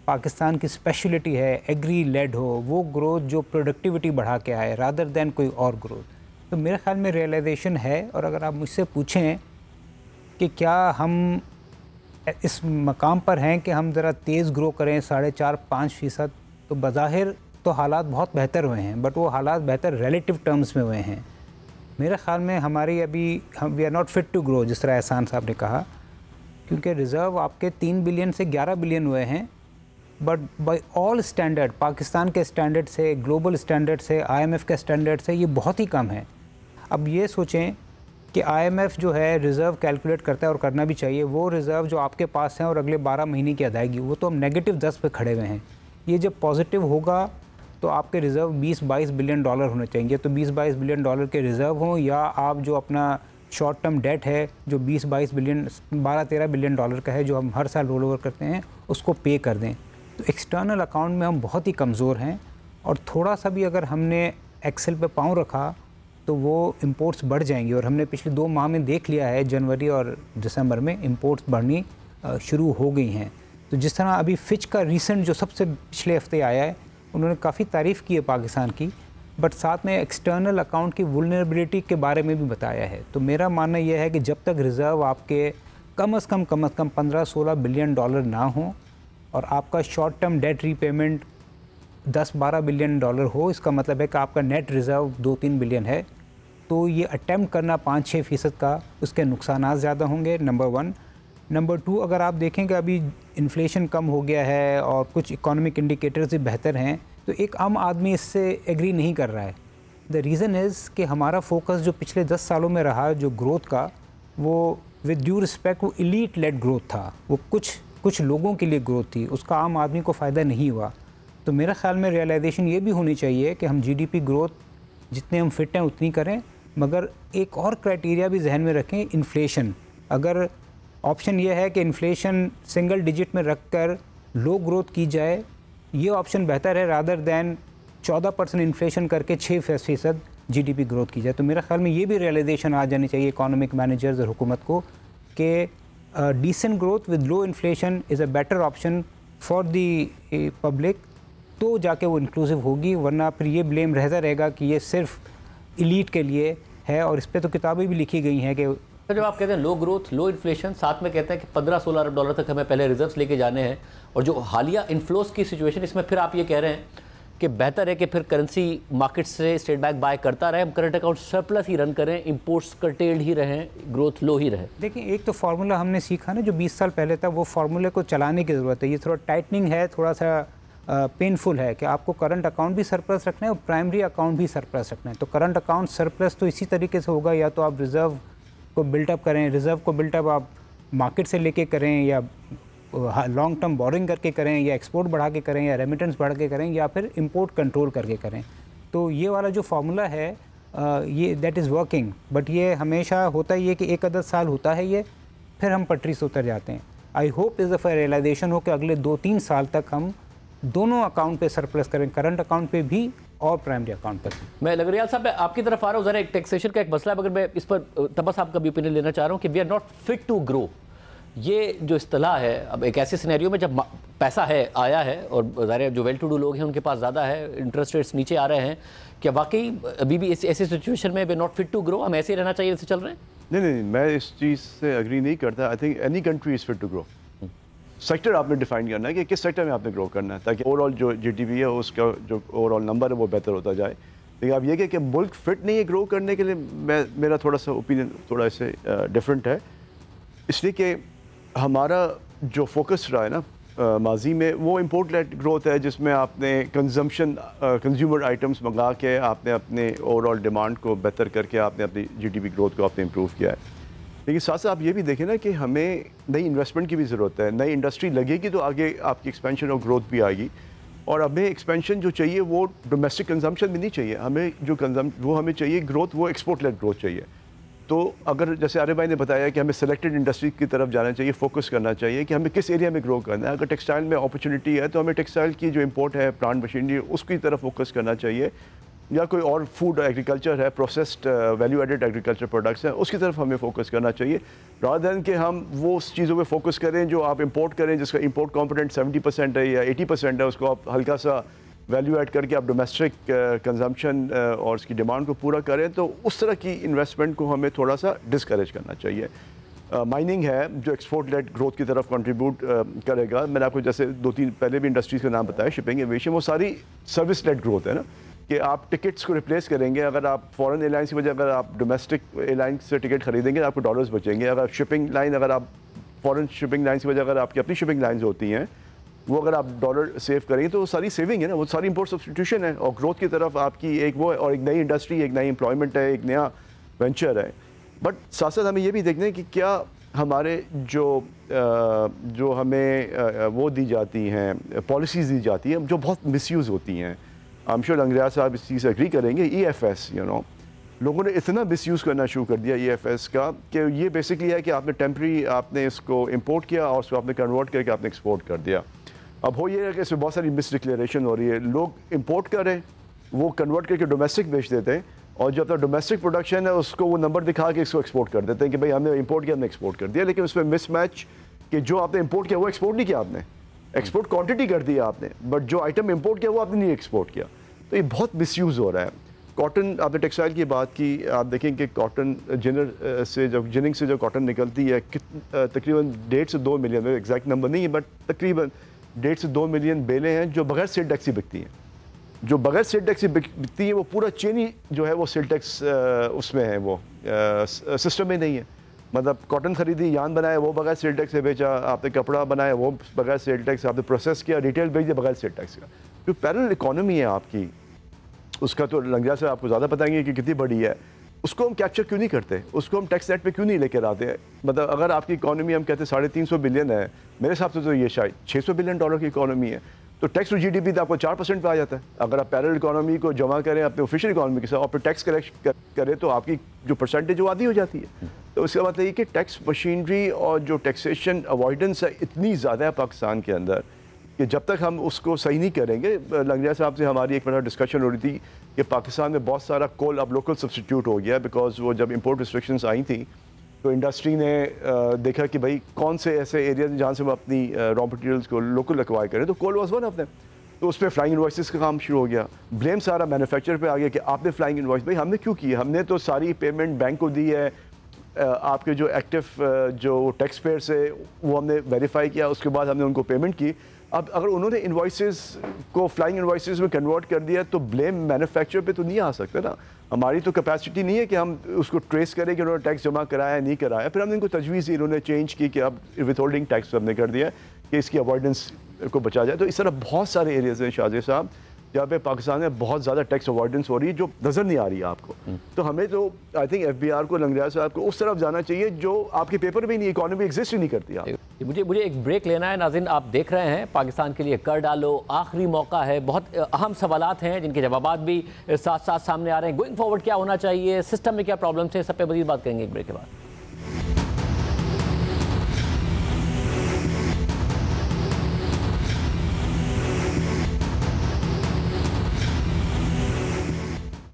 पाकिस्तान की स्पेशलिटी है एग्री लेड हो, वो ग्रोथ जो प्रोडक्टिविटी बढ़ा के आए रादर दैन कोई और ग्रोथ। तो मेरे ख्याल में रियलाइजेशन है। और अगर आप मुझसे पूछें कि क्या हम इस मकाम पर हैं कि हम ज़रा तेज़ ग्रो करें 4.5-5%, तो बज़ाहिर तो हालात बहुत बेहतर हुए हैं, बट वो हालात बेहतर रिलेटिव टर्म्स में हुए हैं। मेरे ख्याल में हमारी अभी we are not fit to grow, जिस तरह एहसान साहब ने कहा, क्योंकि रिज़र्व आपके 3 बिलियन से 11 बिलियन हुए हैं। But by all standard, Pakistan के स्टैंडर्ड से, ग्लोबल स्टैंडर्ड से, IMF के स्टैंडर्ड से ये बहुत ही कम है। अब ये सोचें कि IMF जो है रिज़र्व कैलकुलेट करता है और करना भी चाहिए, वो रिज़र्व जो आपके पास हैं और अगले 12 महीने की अदायगी, वो तो हम -10 पे खड़े हुए हैं। ये जब पॉजिटिव होगा तो आपके रिज़र्व 20-22 बिलियन डॉलर होने चाहिए। तो 20-22 बिलियन डॉलर के रिज़र्व हों, या आप जो अपना शॉर्ट टर्म डेट है जो 20-22 बिलियन 12-13 बिलियन डॉलर का है जो हम हर साल रोल ओवर करते हैं, उसको पे कर दें। तो एक्सटर्नल अकाउंट में हम बहुत ही कमज़ोर हैं और थोड़ा सा भी अगर हमने एक्सेल पे पाँव रखा तो वो इंपोर्ट्स बढ़ जाएंगी। और हमने पिछले 2 माह में देख लिया है, जनवरी और दिसंबर में इंपोर्ट्स बढ़नी शुरू हो गई हैं। तो जिस तरह अभी फिच का रीसेंट जो सबसे पिछले हफ्ते आया है, उन्होंने काफ़ी तारीफ़ की है पाकिस्तान की, बट साथ में एक्सटर्नल अकाउंट की वुल्नरेबिलिटी के बारे में भी बताया है। तो मेरा मानना यह है कि जब तक रिज़र्व आपके कम अज़ कम 15-16 बिलियन डॉलर ना हो और आपका short term debt repayment 10-12 billion dollar हो, इसका मतलब है कि आपका नेट रिज़र्व 2-3 बिलियन है, तो ये अटैम्प्ट करना 5-6% का, उसके नुकसान ज़्यादा होंगे, नंबर 1। नंबर 2, अगर आप देखें कि अभी इन्फ्लेशन कम हो गया है और कुछ इकोनॉमिक इंडिकेटर्स भी बेहतर हैं, तो एक आम आदमी इससे एग्री नहीं कर रहा है। द रीज़न इज़ कि हमारा फोकस जो पिछले 10 सालों में रहा जो ग्रोथ का, वो विद ड्यू रिस्पेक्ट वो एलीट लेड ग्रोथ था, वो कुछ लोगों के लिए ग्रोथ थी, उसका आम आदमी को फ़ायदा नहीं हुआ। तो मेरे ख्याल में रियलाइजेशन ये भी होनी चाहिए कि हम GDP ग्रोथ जितने हम फिट हैं उतनी करें, मगर एक और क्राइटेरिया भी जहन में रखें, इन्फ्लेशन। अगर ऑप्शन ये है कि इन्फ्लेशन सिंगल डिजिट में रख कर लो ग्रोथ की जाए, ये ऑप्शन बेहतर है रादर दैन 14% इन्फ्लेशन करके 6% जीडीपी ग्रोथ की जाए। तो मेरे ख्याल में ये भी रियलाइजेशन आ जानी चाहिए इकोनॉमिक मैनेजर्स और हुकूमत को कि decent growth with low inflation is a better option for the public, तो जाके वो इंक्लूसिव होगी, वरना फिर ये ब्लेम रहता रहेगा कि ये सिर्फ इलीट के लिए है। और इस पर तो किताबें भी लिखी गई हैं कि तो जब आप कहते हैं लो ग्रोथ लो इन्फ्लेशन, साथ में कहते हैं कि 15-16 अरब डॉलर तक हमें पहले रिजर्व्स लेके जाने हैं, और जो हालिया इन्फ्लोस की सिचुएशन, इसमें फिर आप ये कह रहे हैं कि बेहतर है कि फिर करेंसी मार्केट से स्टेट बैंक बाय करता रहे, हम करंट अकाउंट सरप्लस ही रन करें, इंपोर्ट्स कर्टेल्ड ही रहें, ग्रोथ लो ही रहे। देखिए, एक तो फार्मूला हमने सीखा ना जो 20 साल पहले था, वो फार्मूले को चलाने की ज़रूरत है। ये थोड़ा टाइटनिंग है, थोड़ा सा पेनफुल है कि आपको करंट अकाउंट भी सरप्लस रखना है और प्राइमरी अकाउंट भी सरप्लस रखना है। तो करंट अकाउंट सरप्लस तो इसी तरीके से होगा, या तो आप रिज़र्व को बिल्टअप करें, रिज़र्व को बिल्टअप आप मार्केट से लेके करें, या लॉन्ग टर्म बोरिंग करके करें, या एक्सपोर्ट बढ़ा के करें, या रेमिटेंस बढ़ा के करें, या फिर इंपोर्ट कंट्रोल करके करें। तो ये वाला जो फार्मूला है ये दैट इज़ वर्किंग, बट ये हमेशा होता ही है कि एक आधा साल होता है ये, फिर हम पटरी से उतर जाते हैं। आई होप इस दफ़ा रियलाइजेशन हो कि अगले 2-3 साल तक हम दोनों अकाउंट पे सरप्लस करें, करंट अकाउंट पे भी और प्राइमरी अकाउंट पर। मैं लगरियाल साहब आपकी तरफ आ रहा हूँ, ज़रा एक टैक्सेशन का एक मसला है, मगर मैं इस पर तबस आपका भी ओपिनियन लेना चाह रहा हूँ कि we are not fit to grow. ये जो इस्तिलाह है, अब एक ऐसे सिनेरियो में जब पैसा है, आया है, और ज़ाहिर जो वेल टू डू लोग हैं उनके पास ज़्यादा है, इंटरेस्ट रेट्स नीचे आ रहे हैं, क्या वाकई अभी भी ऐसी सिचुएशन में we are not fit to grow, हम ऐसे ही रहना चाहिए जैसे चल रहे हैं? नहीं, मैं इस चीज़ से एग्री नहीं करता। I think any country is fit to grow. Sector आपने डिफाइन करना है कि किस सेक्टर में आपने ग्रो करना है, ताकि ओवरऑल जो जीडीपी है उसका जो ओवरऑल नंबर है वो बेहतर होता जाए। लेकिन आप ये कहें कि मुल्क फिट नहीं है ग्रो करने के लिए, मेरा थोड़ा सा ओपिनियन थोड़ा इससे डिफरेंट है, इसलिए कि हमारा जो फोकस रहा है ना माजी में, वो इम्पोर्ट लेड ग्रोथ है, जिसमें आपने कंज्यूमर आइटम्स मंगा के आपने अपने ओवरऑल डिमांड को बेहतर करके आपने अपनी जीडीपी ग्रोथ को आपने इम्प्रूव किया है। लेकिन साथ साथ आप ये भी देखें ना कि हमें नई इन्वेस्टमेंट की भी ज़रूरत है। नई इंडस्ट्री लगेगी तो आगे आपकी एक्सपेंशन और ग्रोथ भी आएगी, और हमें एक्सपेंशन जो चाहिए वो डोमेस्टिक कंजम्पशन भी नहीं चाहिए, हमें जो वो हमें चाहिए ग्रोथ, वो एक्सपोर्ट लेड ग्रोथ चाहिए। तो अगर जैसे आरिफ भाई ने बताया कि हमें सेलेक्टेड इंडस्ट्री की तरफ जाना चाहिए, फोकस करना चाहिए कि हमें किस एरिया में ग्रो करना है। अगर टेक्सटाइल में अपॉर्चुनिटी है तो हमें टेक्सटाइल की जो इंपोर्ट है, प्लांट मशीनरी, उसकी तरफ फोकस करना चाहिए, या कोई और फूड एग्रीकल्चर है, processed value added agriculture products हैं, उसकी तरफ हमें फोकस करना चाहिए, रादर देन कि हम वो चीज़ों पे फोकस करें जो आप इंपोर्ट करें, जिसका इंपोर्ट कंपोनेंट 70% है या 80% है, उसको आप हल्का सा वैल्यू ऐड करके आप डोमेस्टिक कंजम्पशन और उसकी डिमांड को पूरा करें। तो उस तरह की इन्वेस्टमेंट को हमें थोड़ा सा डिस्करेज करना चाहिए। माइनिंग है जो एक्सपोर्ट लेड ग्रोथ की तरफ कंट्रीब्यूट करेगा। मैंने आपको जैसे 2-3 पहले भी इंडस्ट्रीज़ का नाम बताया, शिपिंग, एविएशन, वो सारी सर्विस लेड ग्रोथ है ना, कि आप टिकट्स को रिप्लेस करेंगे। अगर आप फॉरेन एयरलाइंस की वजह अगर आप डोमेस्टिक एयरलाइन से टिकट खरीदेंगे आपको डॉलर्स बचेंगे। अगर शिपिंग लाइन, अगर आप फॉरेन शिपिंग लाइन की वजह अगर आपकी अपनी शिपिंग लाइन्स होती हैं, वो अगर आप डॉलर सेव करेंगे तो वो सारी सेविंग है ना, वो सारी इंपोर्ट सब्स्टिट्यूशन है, और ग्रोथ की तरफ आपकी एक वो है, और एक नई इंडस्ट्री, एक नई एम्प्लॉयमेंट है, एक नया वेंचर है। बट साथ साथ हमें ये भी देखना है कि क्या हमारे जो हमें वो दी जाती हैं, पॉलिसीज़ दी जाती हैं जो बहुत मिसयूज़ होती हैं। आई एम श्योर लंगरियाल साहब इस चीज़ से एग्री करेंगे। EFS लोगों ने इतना मिसयूज़ करना शुरू कर दिया EFS का, कि ये बेसिकली है कि आपने टेम्प्रेरी आपने इसको इंपोर्ट किया और उसको आपने कन्वर्ट करके आपने एक्सपोर्ट कर दिया। अब हो ये है कि इसमें बहुत सारी मिस डिक्लेरेशन हो रही है, लोग इंपोर्ट करें, वो कन्वर्ट करके डोमेस्टिक बेच देते हैं, और जो अपना डोमेस्टिक प्रोडक्शन है उसको वो नंबर दिखा के इसको एक्सपोर्ट कर देते हैं कि भाई हमने इंपोर्ट किया, हमने एक्सपोर्ट कर दिया। लेकिन उसमें मिसमैच कि जो आपने इंपोर्ट किया वो एक्सपोर्ट नहीं किया आपने, एक्सपोर्ट क्वांटिटी कर दिया आपने, बट जो आइटम इंपोर्ट किया वो आपने नहीं एक्सपोर्ट किया। तो ये बहुत मिसयूज़ हो रहा है। कॉटन, आपने टेक्सटाइल की बात की, आप देखें कि कॉटन जिनिंग से जो कॉटन निकलती है तकरीबन 1.5 से 2 मिलियन, एग्जैक्ट नंबर नहीं है बट तकरीबन 1.5 से 2 मिलियन बेलें हैं जो बगैर सेल टैक्स बिकती हैं। जो बगैर सेल टैक्स बिकती है वो पूरा चेन ही जो है वो सेल टैक्स उसमें है, वो सिस्टम में नहीं है। मतलब कॉटन खरीदी, यान बनाया, वो बगैर सेल टैक्स से बेचा, आपने कपड़ा बनाया वो बगैर सेल टैक्स, आपने प्रोसेस किया, रिटेल बेच दिया बगैर सेल टैक्स का। जो पैरेलल इकोनॉमी है आपकी, उसका तो लंगरियाल से आपको ज़्यादा बताएंगे कि कितनी बड़ी है, उसको हम कैप्चर क्यों नहीं करते, उसको हम टैक्स नेट पे क्यों नहीं लेकर आते हैं। मतलब अगर आपकी इकोनॉमी हम कहते हैं 350 बिलियन है, मेरे हिसाब से तो ये शायद $600 बिलियन की इकोनॉमी है, तो टैक्स टू GDP तो आपको 4% पे आ जाता है। अगर आप पैरेलल इकोनॉमी को जमा करें अपने ऑफिशियल इकोनॉमी के साथ और फिर टैक्स कलेक्ट करें तो आपकी जो परसेंटेज वो आधी हो जाती है। तो उसका मतलब ये कि टैक्स मशीनरी और जो टैक्सेशन अवॉइडेंस है इतनी ज़्यादा है पाकिस्तान के अंदर कि जब तक हम उसको सही नहीं करेंगे, लंगरिया साहब से हमारी एक बड़ा डिस्कशन हो रही थी कि पाकिस्तान में बहुत सारा कोल अब लोकल सब्सिट्यूट हो गया, बिकॉज वो जब इंपोर्ट रिस्ट्रिक्शंस आई थी तो इंडस्ट्री ने देखा कि भाई कौन से ऐसे एरियाज जहाँ से वो अपनी रॉ मटेरियल्स को लोकल एक्वायर करें, तो कोल वाज वन ऑफ देम। तो उस पर फ्लाइंग इनवॉइसेस का काम शुरू हो गया, ब्लेम सारा मैन्युफैक्चरर पे आ गया कि आपने फ्लाइंग इनवॉइस, भाई हमने क्यों की है, हमने तो सारी पेमेंट बैंक को दी है, आपके जो एक्टिव जो टैक्स पेयर्स है वो हमने वेरीफाई किया, उसके बाद हमने उनको पेमेंट की। अब अगर उन्होंने इनवॉइसेस को फ्लाइंग इनवॉइसेस में कन्वर्ट कर दिया तो ब्लेम मैन्युफैक्चरर पे तो नहीं आ सकता ना। हमारी तो कैपेसिटी नहीं है कि हम उसको ट्रेस करें कि उन्होंने टैक्स जमा कराया नहीं कराया। फिर हमने इनको तजवीज़ दी, इन्होंने चेंज की कि अब विथ होल्डिंग टैक्स हमने कर दिया कि इसकी अवॉइडेंस को बचा जाए। तो इस तरह बहुत सारे एरियाज हैं शाहजेब साहब जहाँ पे पाकिस्तान में बहुत ज़्यादा टैक्स अवॉइडेंस हो रही है जो नज़र नहीं आ रही है आपको। तो हमें तो आई थिंक FBR को, लंगरिया साहब को उस तरफ जाना चाहिए जो आपके पेपर में नहीं, इकॉनमी एग्जिस्ट ही नहीं करती। आप मुझे एक ब्रेक लेना है। नाज़रीन, आप देख रहे हैं पाकिस्तान के लिए कर डालो, आखिरी मौका है। बहुत अहम सवालात हैं जिनके जवाबात भी साथ साथ सामने आ रहे हैं। गोइंग फॉरवर्ड क्या होना चाहिए, सिस्टम में क्या प्रॉब्लम्स हैं, सब पे मज़ीद बात करेंगे एक ब्रेक के बाद।